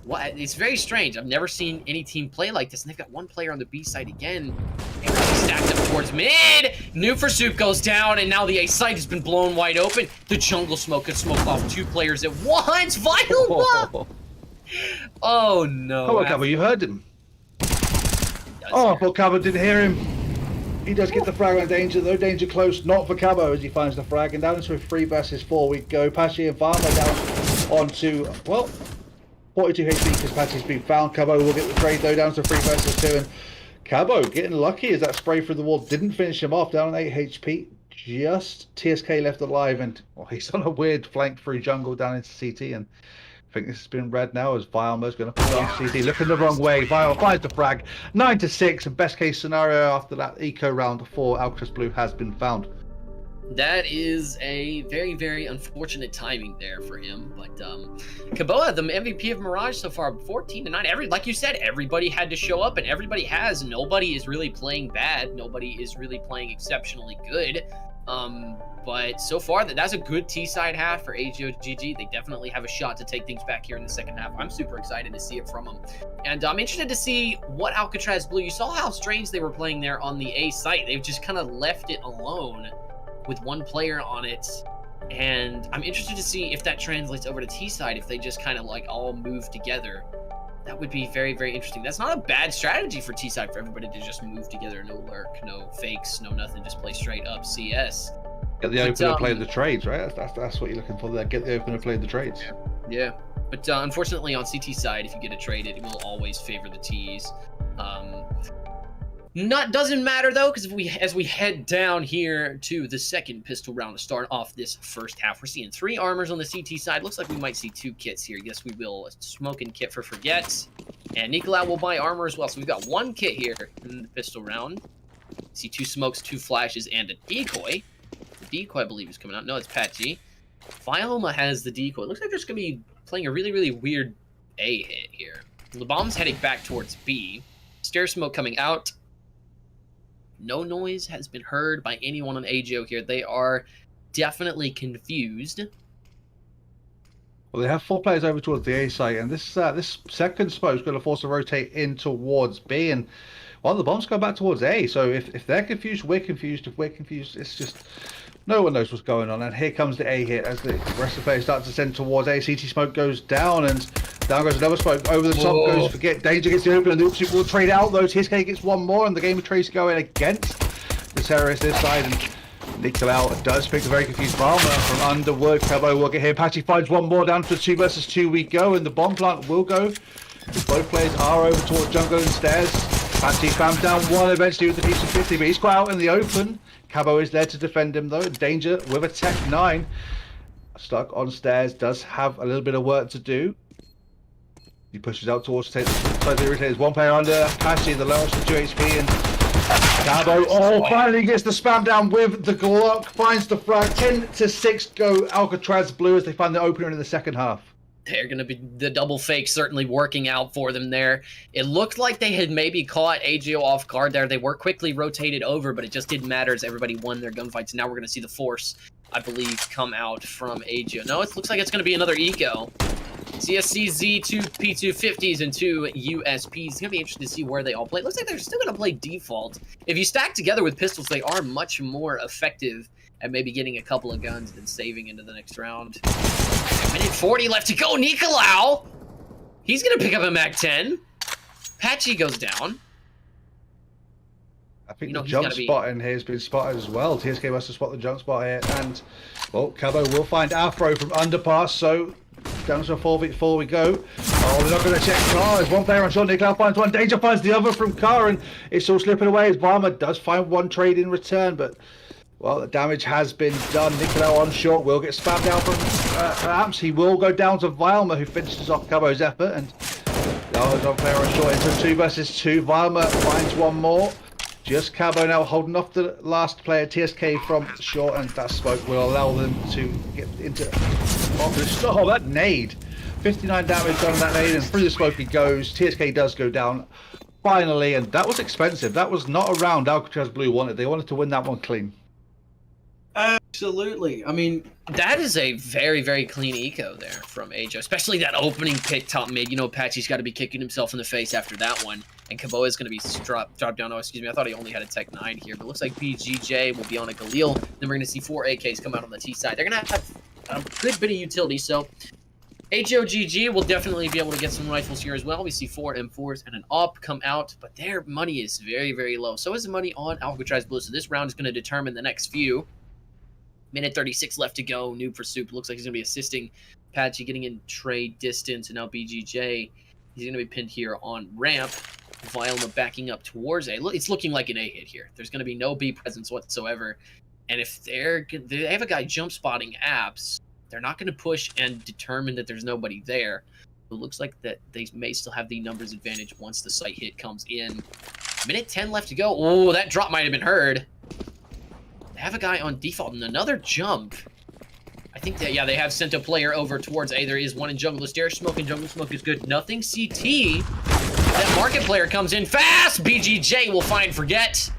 what? It's very strange. I've never seen any team play like this. And they've got 1 player on the B side again. And really stacked up towards mid. New Pursuit goes down, and now the A side has been blown wide open. The jungle smoke can smoke off 2 players at once. Vilma! Oh no. Come on, Cabo, you heard him. Oh, but Cabo didn't hear him. He does get the frag on Danger, though. Danger close, not for Cabo as he finds the frag. And down into a 3 versus 4 we go. Pachi and Farmer down onto, well, 42 HP because Pachi's been found. Cabo will get the trade, though, down to 3 versus 2. And Cabo getting lucky as that spray through the wall didn't finish him off, down on 8 HP. Just TSK left alive, and well, he's on a weird flank through jungle down into CT. And I think this has been red now as Vilma's going to put on CT. Looking the wrong way. Vilma finds the frag. 9-6. And best case scenario after that eco round 4, Alcatrazz Blue has been found. That is a very, very unfortunate timing there for him. But Kaboa, the MVP of Mirage so far, 14-9. Like you said, everybody had to show up, and everybody has. Nobody is really playing bad. Nobody is really playing exceptionally good. But so far, that's a good T-side half for AGOGG. They definitely have a shot to take things back here in the second half. I'm super excited to see it from them. And I'm interested to see what Alcatrazz Blue, you saw how strange they were playing there on the A site. They've just kind of left it alone with 1 player on it. And I'm interested to see if that translates over to T-side, if they just kind of like all move together. That would be very, very interesting. That's not a bad strategy for T-side, for everybody to just move together. No lurk, no fakes, no nothing. Just play straight up CS. Get the opener, play the trades, right? That's what you're looking for there. Get the opener, play the trades. Yeah. But unfortunately, on CT side, if you get a trade, it will always favor the Ts. Doesn't matter though, because as we head down here to the second pistol round to start off this first half, we're seeing 3 armors on the CT side. Looks like we might see 2 kits here. Yes, we will. A smoking kit for Forget, and Nicolau will buy armor as well. So we've got 1 kit here in the pistol round. See 2 smokes, 2 flashes, and a decoy. The decoy, I believe, is coming out. No, it's Pachi. Vilma has the decoy. It looks like they're just gonna be playing a really, really weird A hit here. The bomb's heading back towards B. Stair smoke coming out. No noise has been heard by anyone on AGO here. They are definitely confused. Well, they have 4 players over towards the A site, and this second smoke is going to force a rotate in towards B, and well, the bombs go back towards A. So if they're confused, we're confused. If we're confused, it's just no one knows what's going on. And here comes the A hit as the rest of the players start to send towards A. CT smoke goes down, and down goes another smoke. Over the top goes Forget. Danger gets the open, and the Oopsie will trade out though. TSK gets 1 more, and the game of trades going against the terrorists this side. And Nicolau does pick the very confused Vilma from underwood. Cabo will get here. Pachi finds 1 more, down to 2 versus 2 we go, and the bomb plant will go. Both players are over towards jungle and stairs. Pachi found down 1 eventually with the piece of 50, but he's quite out in the open. Cabo is there to defend him though. Danger with a Tech 9. Stuck on stairs, does have a little bit of work to do. He pushes out towards the side of the irritators. 1 player under Pachi, the lowest with 2 HP, and Cabo, finally gets the spam down with the Glock, finds the frag. 10-6 go Alcatrazz Blue as they find the opener in the second half. They're going to be the double fake certainly working out for them there. It looked like they had maybe caught AGO off guard there. They were quickly rotated over, but it just didn't matter as everybody won their gunfights. Now we're going to see the force, I believe, come out from AGO. No, it looks like it's going to be another eco. CSCZ, 2 P250s, and 2 USPs. It's going to be interesting to see where they all play. It looks like they're still going to play default. If you stack together with pistols, they are much more effective at maybe getting a couple of guns than saving into the next round. A minute 40 left to go. Nicolau! He's going to pick up a MAC-10. Patchy goes down. I think the jump spot in here has been spotted as well. TSK must have spotted the jump spot here. And, well, Cabo will find Afro from underpass, so down to a 4v4 we go. Oh, they're not going to check car. There's one player on short. Nicolau finds one. Danger finds the other from car, and it's all slipping away as Varma does find one trade in return, but, well, the damage has been done. Nicolau on short will get spammed down from Amps. He will go down to Vilma, who finishes off Cabo's effort, and there's one player on short into 2 versus 2. Vilma finds one more. Just Cabo now holding off the last player, TSK, from short, and that smoke will allow them to get into... Oh, that nade! 59 damage on that nade, and through the smoke he goes. TSK does go down finally, and that was expensive. That was not a round Alcatrazz Blue wanted. They wanted to win that one clean. Absolutely. I mean, that is a very, very clean eco there from Ajo, especially that opening pick top mid. You know, Patchy's got to be kicking himself in the face after that one. And Cabo is going to be dropped down. Oh, excuse me. I thought he only had a Tech 9 here, but it looks like BGJ will be on a Galil. Then we're going to see 4 AKs come out on the T side. They're going to have a good bit of utility. So HOGG will definitely be able to get some rifles here as well. We see 4 M4s and an AWP come out, but their money is very, very low. So is the money on Alcatrazz Blue. So this round is going to determine the next few. Minute 36 left to go. New Pursuit looks like he's going to be assisting Patchy, getting in trade distance, and now BGJ, he's going to be pinned here on ramp. Vilma backing up towards A. It's looking like an A hit here. There's going to be no B presence whatsoever. And if they have a guy jump spotting apps, they're not going to push and determine that there's nobody there. It looks like that they may still have the numbers advantage once the site hit comes in. Minute 10 left to go. Oh, that drop might have been heard. They have a guy on default and another jump. I think that, yeah, they have sent a player over towards A. There is one in jungle. The stair smoke and jungle smoke is good. Nothing CT. That market player comes in fast. BGJ will find forget.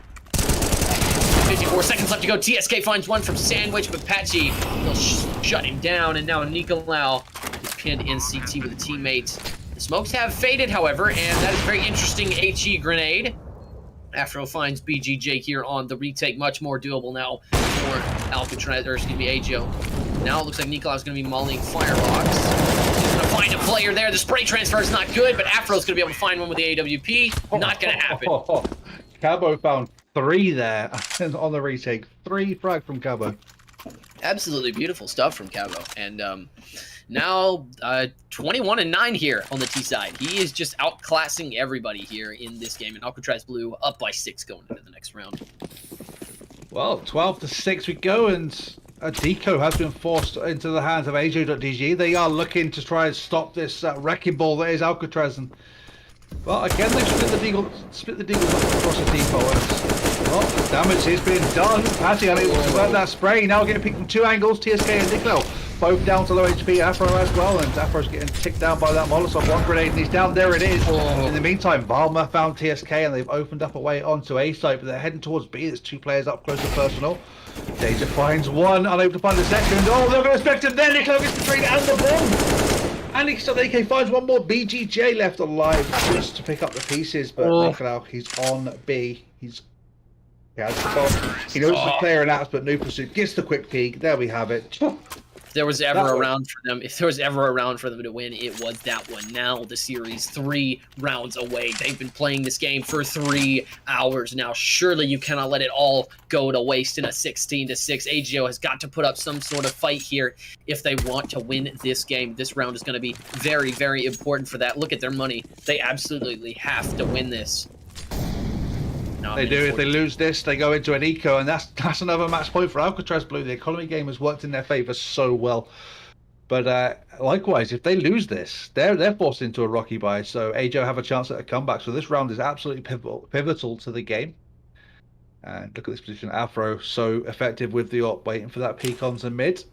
54 seconds left to go. TSK finds one from Sandwich, but Patchy will shut him down. And now Nicolau is pinned in CT with a teammate. The smokes have faded, however, and that is very interesting. HE grenade. Afro finds BGJ here on the retake. Much more doable now for Alcatrazz, or excuse me, AGO. Now it looks like Nicolau is going to be mulling firebox. He's going to find a player there. The spray transfer is not good, but Afro's going to be able to find one with the AWP. Not going to happen. Cabo found 3 there on the retake. 3 frag from Cabo. Absolutely beautiful stuff from Cabo. And now 21-9 here on the T side. He is just outclassing everybody here in this game. And Alcatrazz Blue up by 6 going into the next round. Well, 12-6 we go, and a deco has been forced into the hands of AJ.DG. They are looking to try and stop this wrecking ball that is Alcatrazz. And, well, again, they've split the deagle across the depot. And, well, the damage is being done. Patchy unable to convert that spray. Now getting picked from 2 angles. TSK and Nicolau both down to low HP. Afro as well, and Afro's getting ticked down by that Molotov. 1 grenade, and he's down. There it is. In the meantime, Vilma found TSK, and they've opened up a way onto A site, but they're heading towards B. There's 2 players up close to personal. Danger finds one, unable to find the second. Oh, they're going to expect him there. Nicolau gets the trade and the bomb. And AK finds one more. BGJ left alive just to pick up the pieces, but Nicolau, he's on B. He knows the player and apps, but New Pursuit gets the quick peek. There we have it. If there was ever a round for them, to win, it was that one. Now the series 3 rounds away. They've been playing this game for 3 hours now. Surely you cannot let it all go to waste in a 16-6. AGO has got to put up some sort of fight here if they want to win this game. This round is going to be very, very important for that. Look at their money. They absolutely have to win this. No, they do. If they lose this, they go into an eco, and that's another match point for Alcatrazz Blue. The economy game has worked in their favor so well. But likewise, if they lose this, they're forced into a rocky bye. So AJO have a chance at a comeback. So this round is absolutely pivotal to the game. And look at this position. Afro so effective with the op, waiting for that peek on to mid.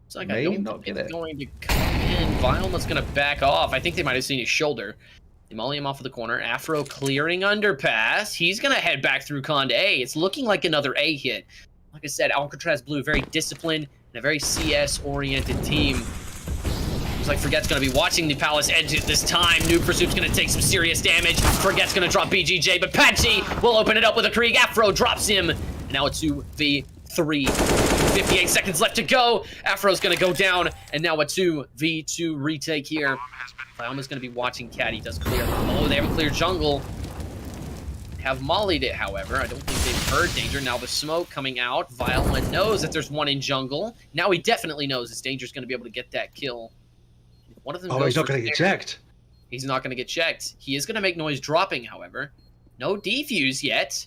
It's like May I don't not think get it's it. going to come in. Violma's going to back off. I think they might have seen his shoulder. They molly him off of the corner. Afro clearing underpass. He's going to head back through Cont A. It's looking like another A hit. Like I said, Alcatrazz Blue, very disciplined and a very CS-oriented team. Looks like Forget's going to be watching the Palace edge at this time. Noob for Soup's going to take some serious damage. Forget's going to drop BGJ, but Patchy will open it up with a Krieg. Afro drops him. And now it's 2v3. 58 seconds left to go. Afro's going to go down. And now a 2v2 retake here. Violma's going to be watching Cat. He does clear. Oh, they have a clear jungle. Have mollied it, however. I don't think they've heard Danger. Now the smoke coming out. Violma knows that there's one in jungle. Now he definitely knows this Danger's going to be able to get that kill. One of them Oh, he's not going to get checked. He's not going to get checked. He is going to make noise dropping, however. No defuse yet.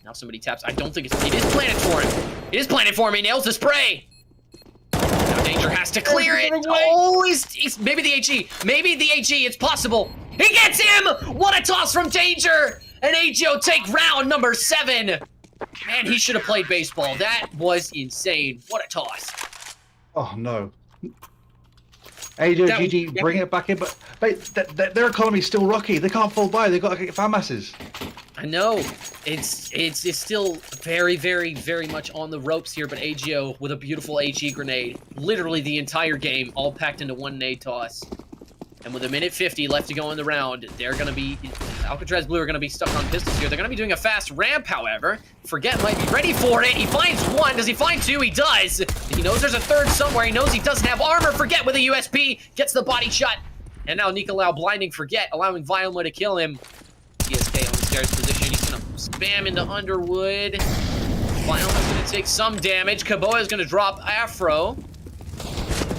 Now somebody taps. I don't think it is planted for him. It is planted for him. He nails the spray. Now Danger has to clear it. Oh, he's maybe the HE. Maybe the HE. It's possible. He gets him. What a toss from Danger. And AGO take round number 7. Man, he should have played baseball. That was insane. What a toss. Oh, no. AGO, GG, bring it back in, but their economy's still rocky. They can't fall by. They've got to get fan masses. I know. It's still very, very, very much on the ropes here, but AGO with a beautiful HE grenade. Literally the entire game, all packed into one nade toss. And with 1:50 left to go in the round, they're going to be... Alcatrazz Blue are going to be stuck on pistols here. They're going to be doing a fast ramp, however. Forget might be ready for it. He finds one. Does he find two? He does. He knows there's a third somewhere. He knows he doesn't have armor. Forget with a USP. Gets the body shot. And now Nicolau blinding Forget, allowing Violma to kill him. TSK on the stairs position. He's going to spam into Underwood. Violma's going to take some damage. Kaboa is going to drop Afro.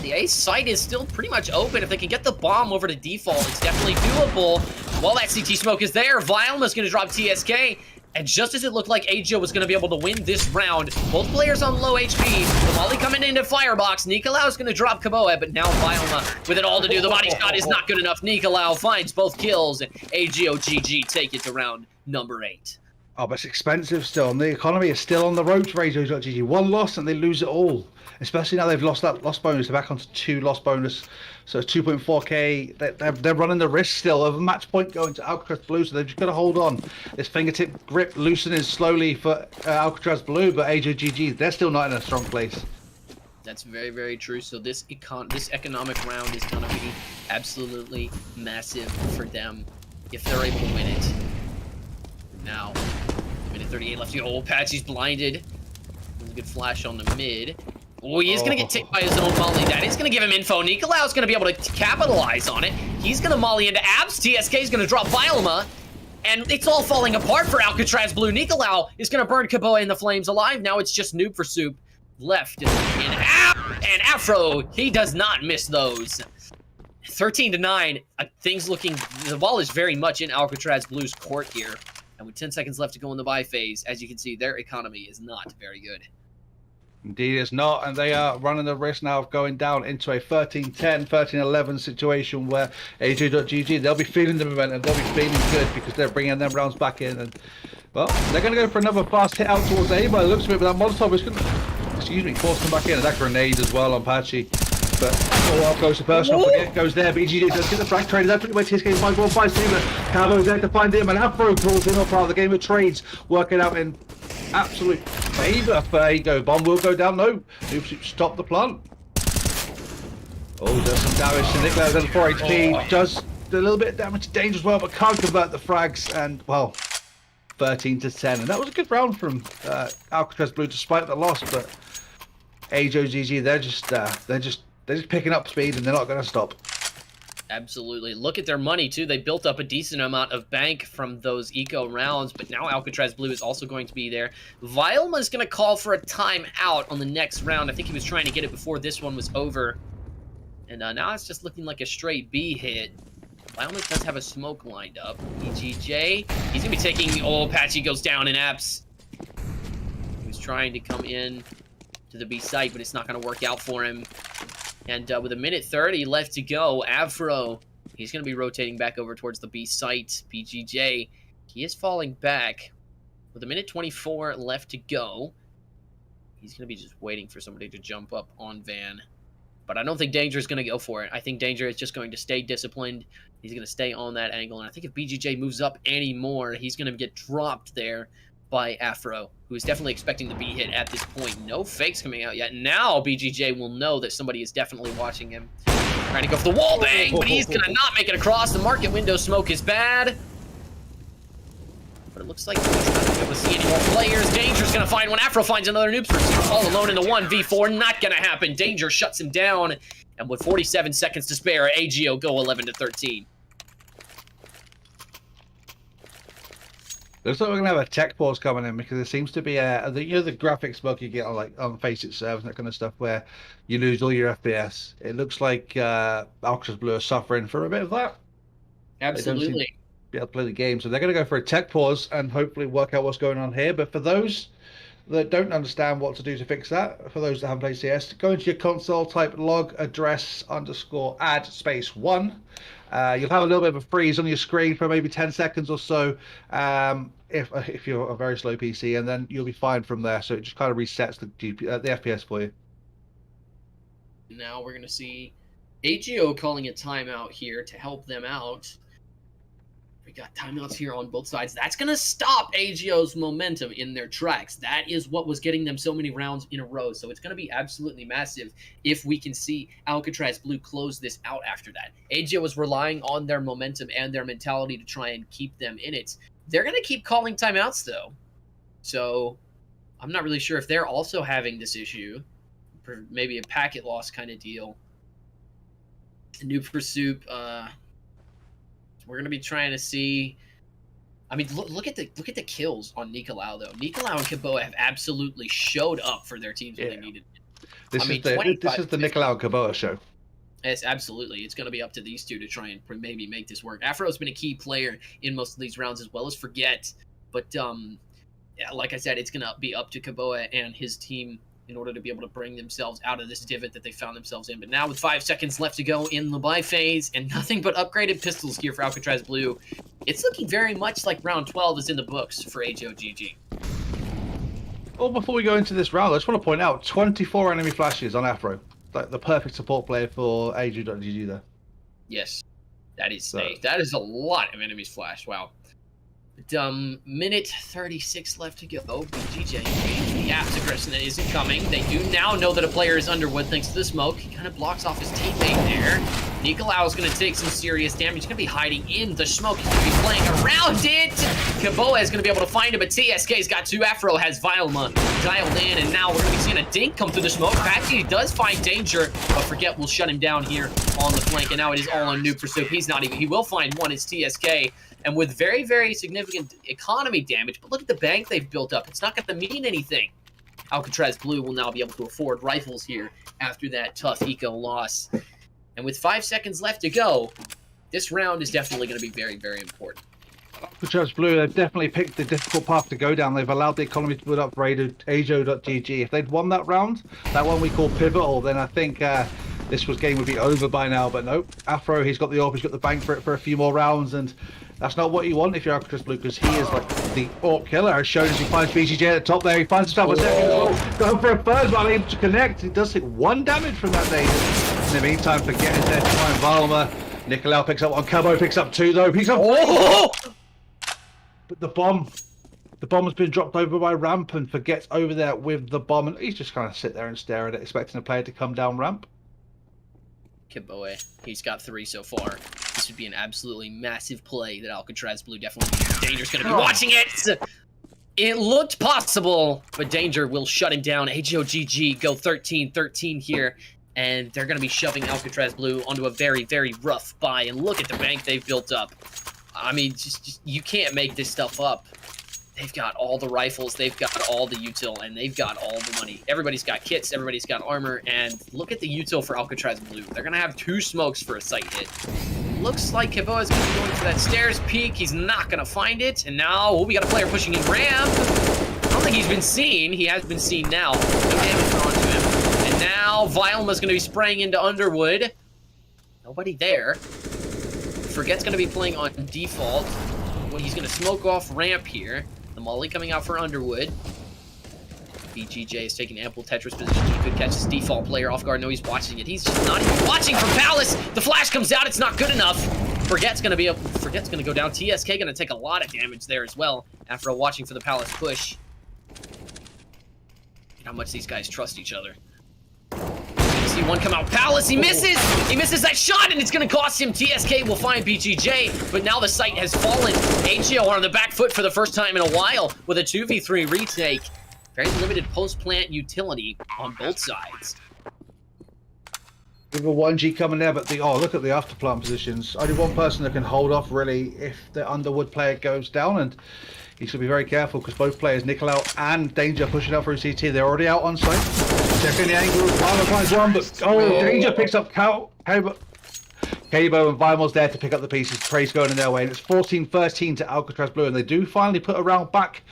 The A site is still pretty much open. If they can get the bomb over to default, it's definitely doable. While that CT smoke is there, Violma's going to drop TSK. And just as it looked like AGO was going to be able to win this round, both players on low HP. The Molly coming into Firebox. Nicolau is going to drop Kaboa, but now Violma with it all to do. The body shot is not good enough. Nicolau finds both kills. AGO GG take it to round number 8. Oh, but it's expensive still. And the economy is still on the ropes for AGO.GG. One loss and they lose it all. Especially now they've lost that loss bonus. They're back onto 2 loss bonus. So 2.4k. They're running the risk still of a match point going to Alcatrazz Blue. So they've just got to hold on. This fingertip grip loosening slowly for Alcatrazz Blue. But AGO.GG, they're still not in a strong place. That's very, very true. So this economic round is going to be absolutely massive for them if they're able to win it. Now, 1:38 left to go. Oh, Patchy's blinded. There's a good flash on the mid. Oh, he is going to get ticked by his own molly. That is going to give him info. Nicolau's going to be able to capitalize on it. He's going to molly into Abs. TSK is going to drop Violma. And it's all falling apart for Alcatrazz Blue. Nicolau is going to burn Kaboa in the flames alive. Now it's just Noob for Soup left. And Afro, he does not miss those. 13-9. Things looking... The ball is very much in Alcatrazz Blue's court here. And with 10 seconds left to go in the buy phase, as you can see, their economy is not very good. Indeed it's not, and they are running the risk now of going down into a 13-10, 13-11 situation where AGO.GG, they'll be feeling the momentum, they'll be feeling good because they're bringing them rounds back in. And, well, they're going to go for another fast hit out towards A by the looks of it, but that Molotov is going to, force them back in. And that grenade as well on Patchy. But off goes the personal, Forget goes there. BGJ does get the frag trade. That's pretty much his game. 5-1-5 Saber. Cavo's there to find him, and Afro crawls in on part of the game of trades, working out in absolute favour for AGO. Bomb will go down. No, stop the plant. Oh, does some damage to Nicolau. Does 4 HP. Does a little bit of damage to Danger as well, but can't convert the frags. And well, 13-10, and that was a good round from Alcatrazz Blue despite the loss. But AGO.GG, they're just picking up speed and they're not going to stop. Absolutely. Look at their money, too. They built up a decent amount of bank from those eco rounds, but now Alcatrazz Blue is also going to be there. Violma is going to call for a timeout on the next round. I think he was trying to get it before this one was over. And now it's just looking like a straight B hit. Violma does have a smoke lined up. EGJ, he's going to be taking... Oh, Patchy goes down in Apps. He was trying to come in to the B site, but it's not going to work out for him. And with 1:30 left to go, Afro, he's going to be rotating back over towards the B site. BGJ, he is falling back. With a minute 24 left to go, he's going to be just waiting for somebody to jump up on Van. But I don't think Danger is going to go for it. I think Danger is just going to stay disciplined. He's going to stay on that angle. And I think if BGJ moves up anymore, he's going to get dropped there by Afro, who is definitely expecting the B hit at this point. No fakes coming out yet. Now BGJ will know that somebody is definitely watching him. Trying to go for the wall bang, but he's going to not make it across. The market window smoke is bad. But it looks like he's not going to be able to see any more players. Danger's going to find one. Afro finds another noob pursuit. All alone in a 1v4. Not going to happen. Danger shuts him down. And with 47 seconds to spare, AGO go 11-13. Looks like we're gonna have a tech pause coming in because there seems to be the graphics bug you get on on Faceit servers and that kind of stuff where you lose all your FPS. It looks like Alcatrazz Blue are suffering for a bit of that. Absolutely. Be able to play the game, so they're gonna go for a tech pause and hopefully work out what's going on here. But for those that don't understand what to do to fix that, for those that haven't played CS, go into your console, type log address _add space 1. You'll have a little bit of a freeze on your screen for maybe 10 seconds or so if you're a very slow PC, and then you'll be fine from there. So it just kind of resets the FPS for you. Now we're going to see AGO calling a timeout here to help them out. We got timeouts here on both sides. That's going to stop AGO's momentum in their tracks. That is what was getting them so many rounds in a row. So it's going to be absolutely massive if we can see Alcatrazz Blue close this out after that. AGO was relying on their momentum and their mentality to try and keep them in it. They're going to keep calling timeouts, though. So I'm not really sure if they're also having this issue. Maybe a packet loss kind of deal. New pursuit, we're gonna be trying to see. I mean, look at the kills on Nicolau though. Nicolau and Kaboa have absolutely showed up for their teams when they needed it. This is the Nicolau and Kaboa show. Yes, absolutely. It's going to be up to these two to try and maybe make this work. Afro's been a key player in most of these rounds as well as Forget, but yeah, like I said, it's going to be up to Kaboa and his team in order to be able to bring themselves out of this divot that they found themselves in. But now with 5 seconds left to go in the buy phase and nothing but upgraded pistols here for Alcatrazz Blue, it's looking very much like round 12 is in the books for AGOGG. Well, before we go into this round, I just want to point out 24 enemy flashes on Afro. Like the perfect support player for AGOGG there. Yes, that is a lot of enemies flashed. Wow. But, minute 36 left to go. BGJ, the apps aggression that isn't coming. They do now know that a player is Underwood thanks to the smoke. He kind of blocks off his teammate there. Nicolau is going to take some serious damage. He's going to be hiding in the smoke. He's going to be playing around it. Kaboa is going to be able to find him, but TSK's got 2. Afro has Vilma dialed in, and now we're going to be seeing a dink come through the smoke. Patsy does find Danger, but Forget will shut him down here on the flank, and now it is all on New Pursuit. He will find one. It's TSK. And with very, very significant economy damage, but look at the bank they've built up. It's not going to mean anything. Alcatrazz Blue will now be able to afford rifles here after that tough eco loss. And with 5 seconds left to go, this round is definitely going to be very, very important. Alcatrazz Blue have definitely picked the difficult path to go down. They've allowed the economy to build up for AGO.GG. If they'd won that round, that one we call pivotal, then I think this game would be over by now. But nope, Afro, he's got the AWP, he's got the bank for it for a few more rounds, and that's not what you want if you're Alcatrazz Blue, because he is like the AWP killer, as shown as he finds BGJ at the top there. He finds himself a second goal, going for a third, but able to connect. He does take 1 damage from that Danger. In the meantime, Forget is there to find Vilma. Nicolau picks up 1, Cabo picks up 2 though. Picks up 3! But the bomb has been dropped over by Ramp, and Forget's over there with the bomb, and he's just kind of sit there and stare at it, expecting a player to come down Ramp. Kaboa, he's got 3 so far. This would be an absolutely massive play that Alcatrazz Blue definitely needs. Danger's going to be watching it! It looked possible, but Danger will shut him down. AGOGG go 13-13 here, and they're going to be shoving Alcatrazz Blue onto a very, very rough buy. And look at the bank they've built up. I mean, just you can't make this stuff up. They've got all the rifles, they've got all the util, and they've got all the money. Everybody's got kits, everybody's got armor, and look at the util for Alcatrazz Blue. They're going to have 2 smokes for a sight hit. Looks like Kaboa is going to be going for that stairs peek. He's not going to find it, and now we got a player pushing in ramp. I don't think he's been seen. He has been seen now. No damage on to him. And now Vilma's going to be spraying into Underwood. Nobody there. Forget's going to be playing on default. He's going to smoke off ramp here. The molly coming out for Underwood. BGJ is taking ample Tetris position. He could catch his default player off guard. No, he's watching it. He's just not even watching for Palace. The flash comes out. It's not good enough. Forget's gonna go down. TSK gonna take a lot of damage there as well after watching for the Palace push. How much these guys trust each other. You see one come out. Palace, he misses! He misses that shot, and it's gonna cost him. TSK will find BGJ, but now the site has fallen. AGO on the back foot for the first time in a while with a 2v3 retake. Very limited post-plant utility on both sides. With a 1G coming there, but look at the after plant positions. Only one person that can hold off really if the Underwood player goes down, and he should be very careful because both players, Nicolau and Danger, pushing out through CT. They're already out on site. Checking the angle. Vimal finds one, but Danger picks up Cabo, and Vimal's there to pick up the pieces. Trey's going in their way, and it's 14-13 to Alcatrazz Blue, and they do finally put a round back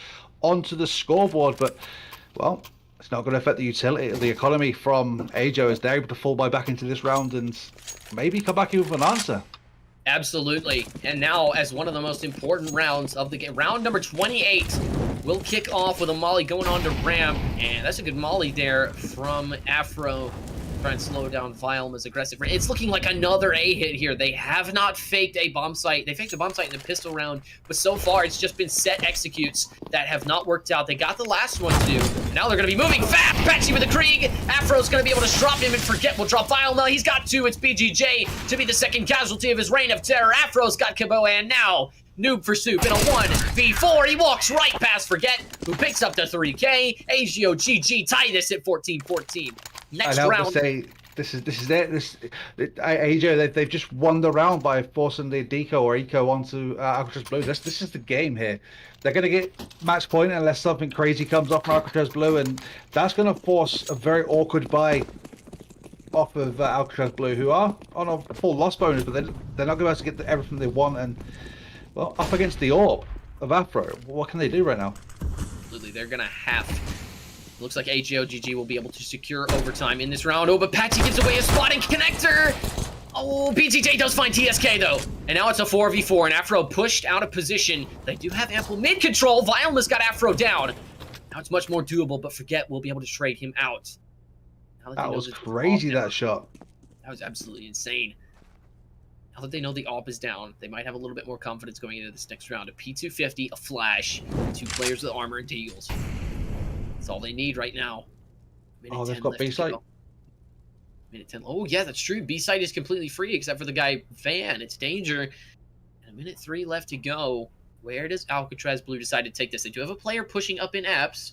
onto the scoreboard, but well, it's not going to affect the utility, the economy from AGO as they're able to fall back into this round and maybe come back with an answer. Absolutely. And now, as one of the most important rounds of the game, round number 28 will kick off with a molly going on to ramp, and that's a good molly there from Afro. Trying to slow down Vialma's aggressive. It's looking like another A hit here. They have not faked a bomb site. They faked a bomb site in the pistol round, but so far it's just been set executes that have not worked out. They got the last one to do, and now they're going to be moving fast. Patchy with the Krieg. Afro's going to be able to drop him, and Forget will drop Vialma. He's got two. It's BGJ to be the second casualty of his reign of terror. Afro's got Cabo, and now Noob for Soup in a 1v4. He walks right past Forget, who picks up the 3K. AGO GG tie this at 14-14. Next round. Say, this is it. AGO, they've just won the round by forcing the deco or eco onto Alcatrazz Blue. This is the game here. They're going to get match point unless something crazy comes off from Alcatrazz Blue, and that's going to force a very awkward buy off of Alcatrazz Blue, who are on a full loss bonus, but they're not going to be able to get everything they want. And well, up against the AWP of Afro, what can they do right now? Absolutely, they're going to have... Looks like AGO GG will be able to secure overtime in this round. Oh, but Patchy gives away a spotting connector. Oh, BGJ does find TSK, though. And now it's a 4v4, and Afro pushed out of position. They do have ample mid control. Vialma's got Afro down. Now it's much more doable, but Forget will be able to trade him out. That was crazy, that shot. That was absolutely insane. Now that they know the AWP is down, they might have a little bit more confidence going into this next round. A P250, a Flash, 2 players with armor and deagles. That's all they need right now. Oh, they've got B-site. Minute 10. Oh, yeah, that's true. B-site is completely free except for the guy Van. It's Danger. And a minute 3 left to go. Where does Alcatrazz Blue decide to take this? They do have a player pushing up in apps.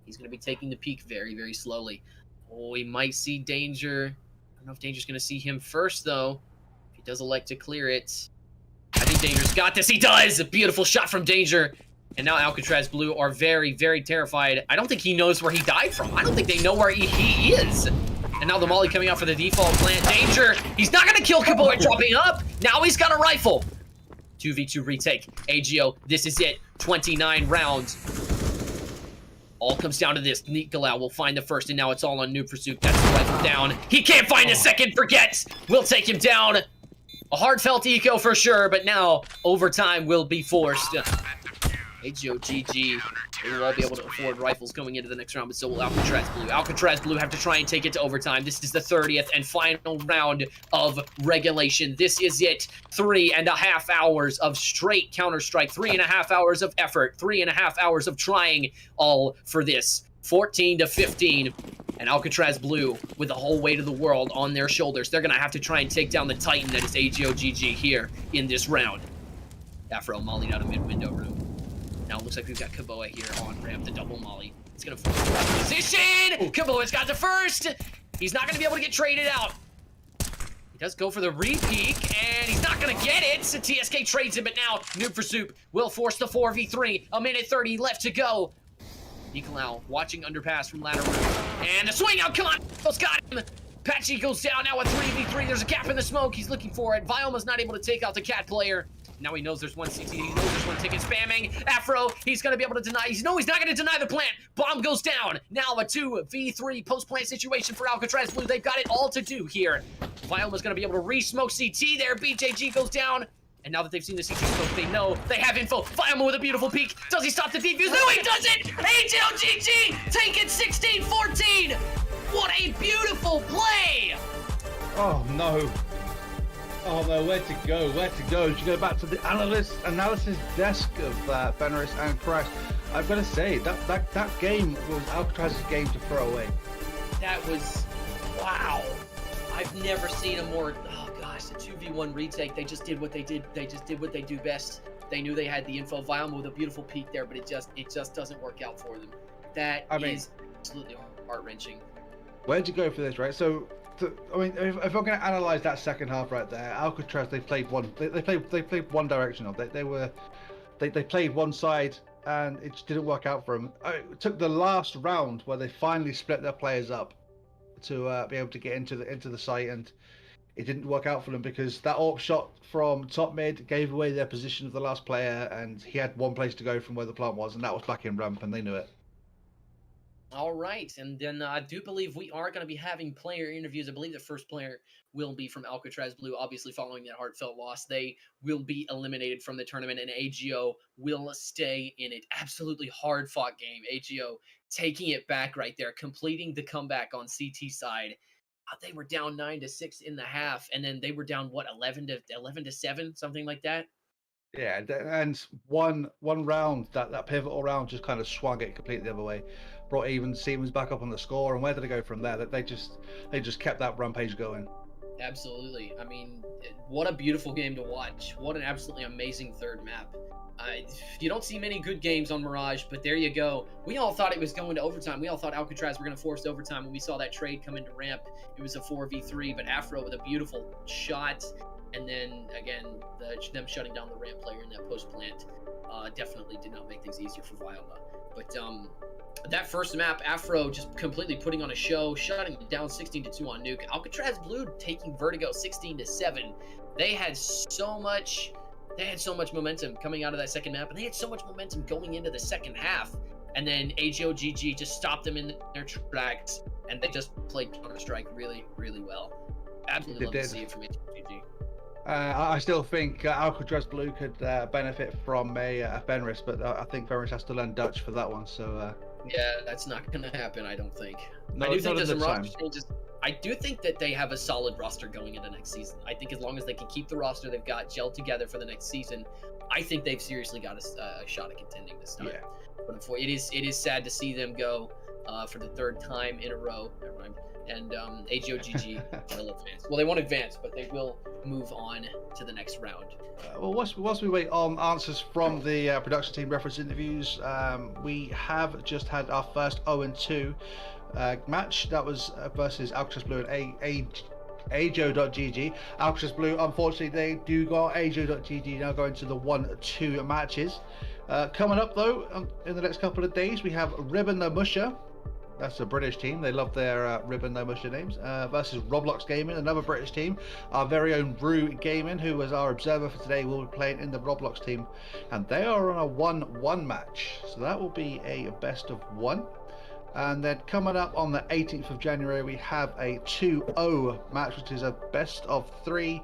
He's going to be taking the peak very, very slowly. Oh, he might see Danger. I don't know if Danger's going to see him first, though. If he does elect to clear it. I think Danger's got this. He does! A beautiful shot from Danger. And now Alcatrazz Blue are very, very terrified. I don't think he knows where he died from. I don't think they know where he is. And now the molly coming out for the default plant. Danger! He's not going to kill Kaboy dropping up. Now he's got a rifle. 2v2 retake. AGO, this is it. 29 rounds. All comes down to this. Nicolau will find the first, and now it's all on Noob for Soup. That's the rifle down. He can't find the second. Forget. We'll take him down. A heartfelt eco for sure, but now overtime will be forced. AGO GG. They will all be able to afford rifles going into the next round, but so will Alcatrazz Blue. Alcatrazz Blue have to try and take it to overtime. This is the 30th and final round of regulation. This is it. 3.5 hours of straight Counter-Strike. 3.5 hours of effort. 3.5 hours of trying, all for this. 14-15. And Alcatrazz Blue, with the whole weight of the world on their shoulders, they're going to have to try and take down the Titan that is AGO GG here in this round. Afro mollied out of mid-window room. Now it looks like we've got Kaboa here on ramp, the double molly. It's going to force the right position! Kaboa's got the first! He's not going to be able to get traded out. He does go for the re-peek, and he's not going to get it! So TSK trades him, but now Noob for Soup will force the 4v3. A minute 30 left to go. Nicolau watching underpass from ladder room. And the swing out, come on! Almost got him! Patchy goes down now at 3v3. There's a gap in the smoke. He's looking for it. Vialma's not able to take out the cat player. Now he knows there's one CT. He knows there's one ticket spamming. Afro, he's going to be able to deny. He's not going to deny the plant. Bomb goes down. Now a 2v3 post-plant situation for Alcatrazz Blue. They've got it all to do here. Vialma's going to be able to re-smoke CT there. BJG goes down. And now that they've seen the CT smoke, they know they have info. Fireman with a beautiful peek. Does he stop the defuse? No, he doesn't! HLGG take it 16-14! What a beautiful play! Oh no. Oh no, where to go? Where to go? Should you go back to the analysis desk of Fenris and Christ? I've got to say that game was Alcatrazz's game to throw away. That was, wow. I've never seen a more, oh gosh, a 2v1 retake. They just did what they did. They just did what they do best. They knew they had the info. Violma with a beautiful peek there, but it just doesn't work out for them. That is absolutely heart-wrenching. Where'd you go for this, right? So, I mean, if we're going to analyze that second half right there, Alcatrazz they played one. They played one direction of it. They played one side, and it just didn't work out for them. It took the last round where they finally split their players up to be able to get into the site, and it didn't work out for them because that AWP shot from top mid gave away their position of the last player, and he had one place to go from where the plant was, and that was back in ramp, and they knew it. All right, and then I do believe we are going to be having player interviews. I believe the first player will be from Alcatrazz Blue. Obviously, following that heartfelt loss, they will be eliminated from the tournament, and AGO will stay in it. Absolutely hard-fought game. AGO taking it back right there, completing the comeback on CT side. They were down 9-6 in the half, and then they were down, what, 11-7, something like that? Yeah, and one round, that pivotal round just kind of swung it completely the other way. Brought even Siemens back up on the score, and where did they go from there? They just kept that rampage going. Absolutely. I mean, what a beautiful game to watch. What an absolutely amazing third map. You don't see many good games on Mirage, but there you go. We all thought it was going to overtime. We all thought Alcatrazz were going to force overtime when we saw that trade come into ramp. It was a 4v3, but Afro with a beautiful shot. And then, again, them shutting down the ramp player in that post-plant definitely did not make things easier for Violma. But that first map, Afro just completely putting on a show, shutting it down 16-2 on Nuke. Alcatrazz Blue taking Vertigo 16-7. They had so much momentum coming out of that second map, and they had so much momentum going into the second half. And then AGOGG just stopped them in their tracks, and they just played Counter-Strike really, really well. Absolutely love to see it from AGOGG. I still think Alcatrazz Blue could benefit from a Fenris, but I think Fenris has to learn Dutch for that one. So yeah, that's not going to happen, I don't think. No, I do think there's some roster changes. I do think that they have a solid roster going into next season. I think as long as they can keep the roster they've got gelled together for the next season, I think they've seriously got a shot at contending this time. Yeah. But it is sad to see them go for the third time in a row. Never mind. And AGOGG will advance. Well, they won't advance, but they will move on to the next round. Well, whilst we wait on answers from the production team reference interviews, we have just had our first 0-2 match. That was versus Alcatrazz Blue and AGO.GG. Alcatrazz Blue, unfortunately, they do got AGO.GG now going to the 1-2 matches. Coming up, though, in the next couple of days, we have Ribbon No Musha. That's a British team. They love their Ribbon No Musha names. Versus Roblox Gaming, another British team. Our very own Brew Gaming, who was our observer for today, will be playing in the Roblox team. And they are on a 1-1 match. So that will be a best of 1. And then coming up on the 18th of January, we have a 2-0 match, which is a best of 3.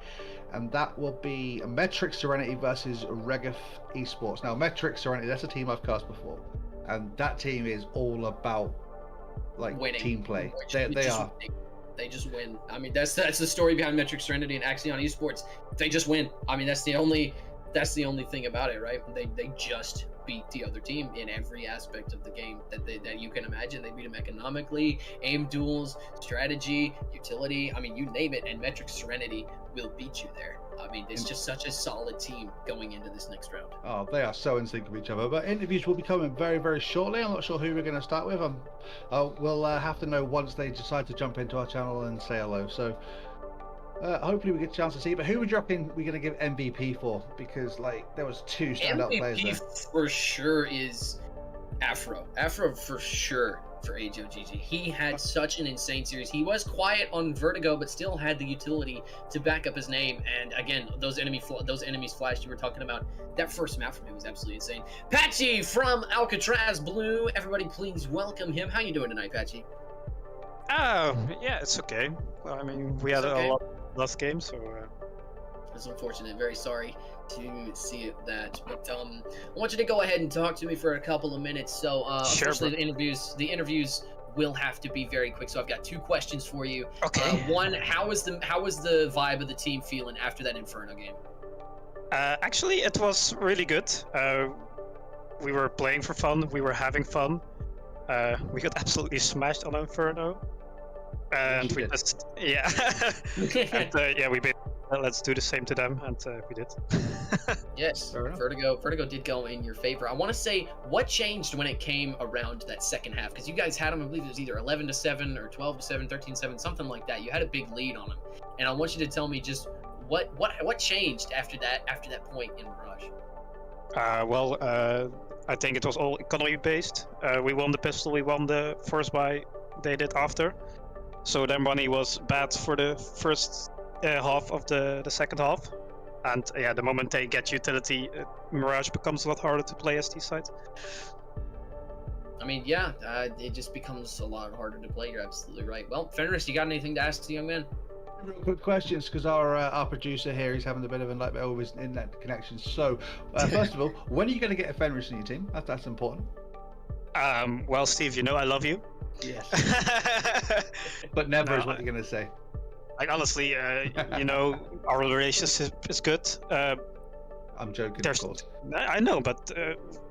And that will be Metric Serenity versus Regif Esports. Now, Metric Serenity, that's a team I've cast before. And that team is all about winning. Team play. They are. They just win. I mean, that's the story behind Metric Serenity and Axion Esports. They just win. I mean, that's the only thing about it, right? They just beat the other team in every aspect of the game that you can imagine. They beat them economically, aim duels, strategy, utility. I mean, you name it, and Metric Serenity will beat you there. I mean, it's just such a solid team going into this next round. Oh, they are so in sync with each other. But interviews will be coming very, very shortly. I'm not sure who we're going to start with. We'll have to know once they decide to jump into our channel and say hello. So hopefully we get a chance to see. But who would you reckon we're going to give MVP for? Because there was 2 standout players there. MVP for sure is Afro. Afro for sure. For AGOGG. He had such an insane series. He was quiet on Vertigo, but still had the utility to back up his name. And again, those enemies flashed you were talking about. That first map from him was absolutely insane. Patchy from Alcatrazz Blue. Everybody, please welcome him. How you doing tonight, Patchy? Oh, yeah, it's okay. Well, I mean, we had a lot last game, so. It's unfortunate. Very sorry to see that. But I want you to go ahead and talk to me for a couple of minutes. So Sure, unfortunately, the interviews will have to be very quick. So I've got 2 questions for you. Okay. One, how was the vibe of the team feeling after that Inferno game? Actually, it was really good. We were playing for fun. We were having fun. We got absolutely smashed on Inferno. And we just, yeah. And, yeah, we made, let's do the same to them, and we did. Yes, Vertigo did go in your favor. I want to say, what changed when it came around to that second half? Because you guys had them, I believe it was either 11-7 or 12-7, 13-7, something like that. You had a big lead on them, and I want you to tell me just what changed after that point in Mirage. Well, I think it was all economy based. We won the pistol, we won the first buy, they did after. So their money was bad for the first half of the second half. And yeah, the moment they get utility, Mirage becomes a lot harder to play as T-side. I mean, yeah, it just becomes a lot harder to play. You're absolutely right. Well, Fenris, you got anything to ask the young man? Real quick questions, because our producer here, he's having a bit of a nightmare with his internet connection. So, first of all, when are you going to get a Fenris in your team? That's important. Well, Steve, you know I love you. Yes. But never is what you're going to say. Like, honestly, you know, our relationship is good. I'm joking, of course. I know, but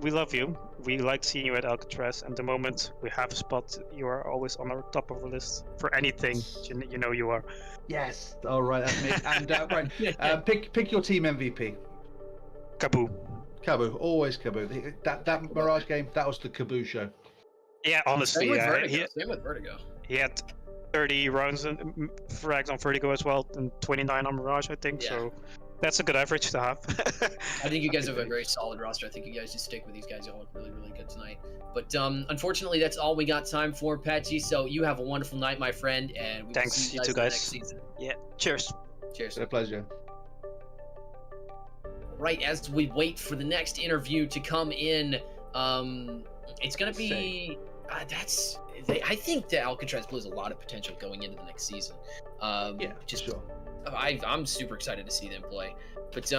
we love you. We like seeing you at Alcatrazz, and the moment we have a spot, you are always on our top of the list for anything. You know you are. Yes. All right, that's me. And right, pick your team MVP. Kaboo. Kaboo, always Kaboo. That Mirage game, that was the Kaboo show. Yeah, honestly, Same with Vertigo. He had 30 rounds and frags on Vertigo as well, and 29 on Mirage, I think. Yeah. So that's a good average to have. I think you guys have a very solid roster. I think you guys just stick with these guys. Y'all look really, really good tonight. But unfortunately, that's all we got time for, Patchy. So you have a wonderful night, my friend, and we thanks, will see you too, guys. next season. Yeah, cheers. Cheers. It's a pleasure. Right, as we wait for the next interview to come in, it's gonna be I think that Alcatrazz Blue has a lot of potential going into the next season. Yeah, just sure. I'm super excited to see them play. But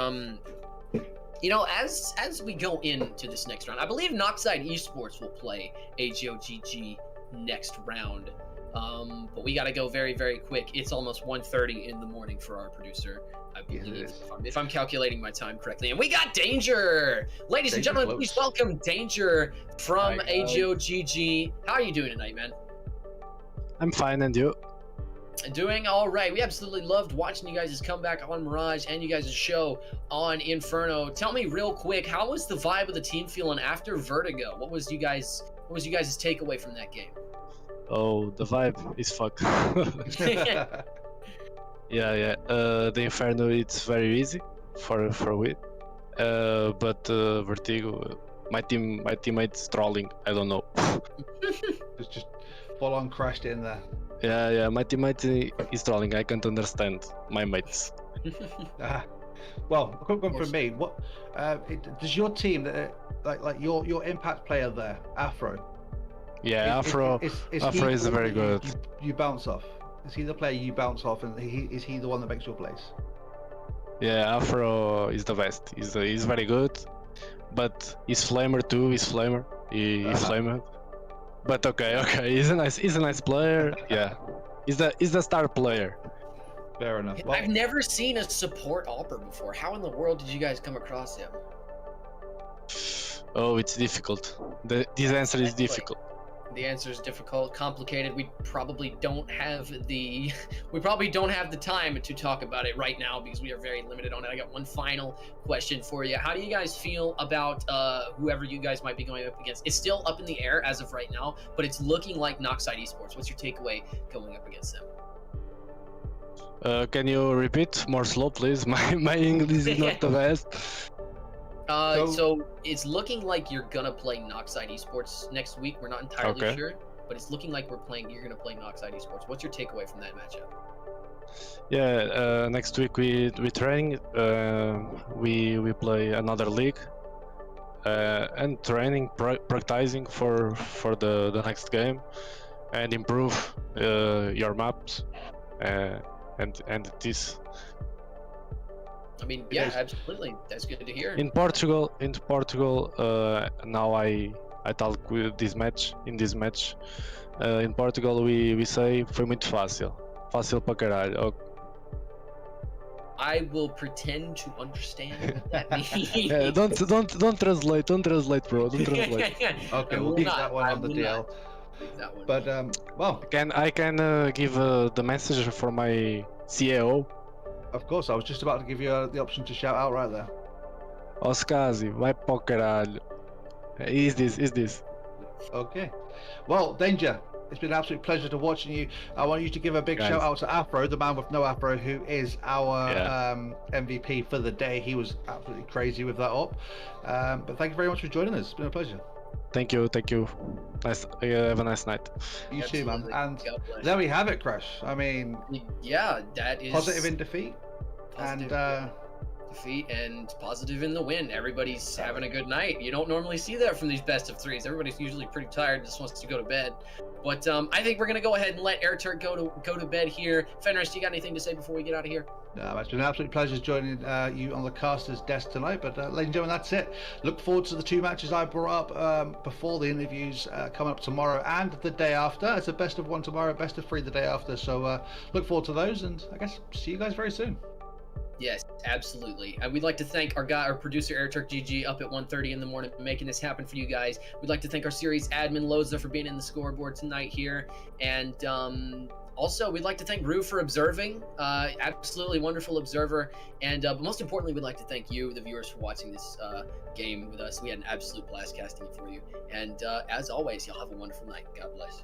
you know, as we go into this next round, I believe Noxide Esports will play AGOGG next round. But we got to go very, very quick. It's almost 1:30 in the morning for our producer, I believe, if I'm calculating my time correctly. And we got Danger! Ladies and gentlemen, please welcome Danger from AGOGG. How are you doing tonight, man? I'm fine, and you? Doing all right. We absolutely loved watching you guys' comeback on Mirage and you guys' show on Inferno. Tell me real quick, how was the vibe of the team feeling after Vertigo? What was you guys' takeaway from that game? Oh, the vibe is fuck. yeah. The Inferno, it's very easy for win. But Vertigo, my teammate's trolling. I don't know. It's just full on crashed in there. Yeah, my teammate is trolling. I can't understand my mates. Well, a quick one from me. What does your team, like your impact player there, Afro? Yeah, Afro is very good. You bounce off. Is he the player you bounce off, and is he the one that makes your plays? Yeah, Afro is the best. He's very good, but he's flamer too. He's flamer. He's flamer. But okay, he's a nice player. Yeah, he's the star player. Fair enough. Well, I've never seen a support AWPer before. How in the world did you guys come across him? Oh, it's difficult. This answer is difficult. The answer is difficult, complicated. We probably don't have the time to talk about it right now because we are very limited on it. I got one final question for you. How do you guys feel about whoever you guys might be going up against? It's still up in the air as of right now, but it's looking like Noxide Esports. What's your takeaway going up against them? Can you repeat more slow, please? My English is not the best. So it's looking like you're gonna play Noxide Esports next week. We're not entirely sure, but it's looking like you're gonna play Noxide Esports. What's your takeaway from that matchup? Yeah, next week we training. We play another league, and training, practicing for the next game, and improve your maps, and this. I mean, yeah, absolutely. That's good to hear. In Portugal, now I talk with this match. In this match, in Portugal we say foi muito fácil, fácil para caralho. I will pretend to understand what that means. Yeah, don't translate, bro. Don't translate. Okay, we'll keep that one on the DL. That one. But well, I can give the message for my CAO. of course, I was just about to give you the option to shout out right there. Oscazi, vai pro caralho. Is this? Okay. Well, Danger, it's been an absolute pleasure to watching you. I want you to give a big Guys. shout out to Afro, the man with no afro, who is our MVP for the day. He was absolutely crazy with that op. But thank you very much for joining us. It's been a pleasure. Thank you. Nice. Have a nice night. You too, man. Absolutely. And God bless. there we have it, Crash. I mean, Yeah, that is positive in defeat. positive And defeat and positive in the win. Everybody's having a good night. You don't normally see that from these best of threes. Everybody's usually pretty tired, just wants to go to bed. But I think we're gonna go ahead and let AirTurk go to bed here. Fenris, do you got anything to say before we get out of here? no, it's been an absolute pleasure joining you on the caster's desk tonight. But ladies and gentlemen, that's it. Look forward to the 2 matches I brought up before the interviews coming up tomorrow and the day after. It's a best of 1 tomorrow, best of 3 the day after. So look forward to those, and I guess see you guys very soon. Yes, absolutely. And we'd like to thank our producer, AirTurk GG, up at 1:30 in the morning, making this happen for you guys. We'd like to thank our series admin, Loza, for being in the scoreboard tonight here. And also, we'd like to thank Rue for observing. Absolutely wonderful observer. And but most importantly, we'd like to thank you, the viewers, for watching this game with us. We had an absolute blast casting it for you. And as always, y'all have a wonderful night. God bless.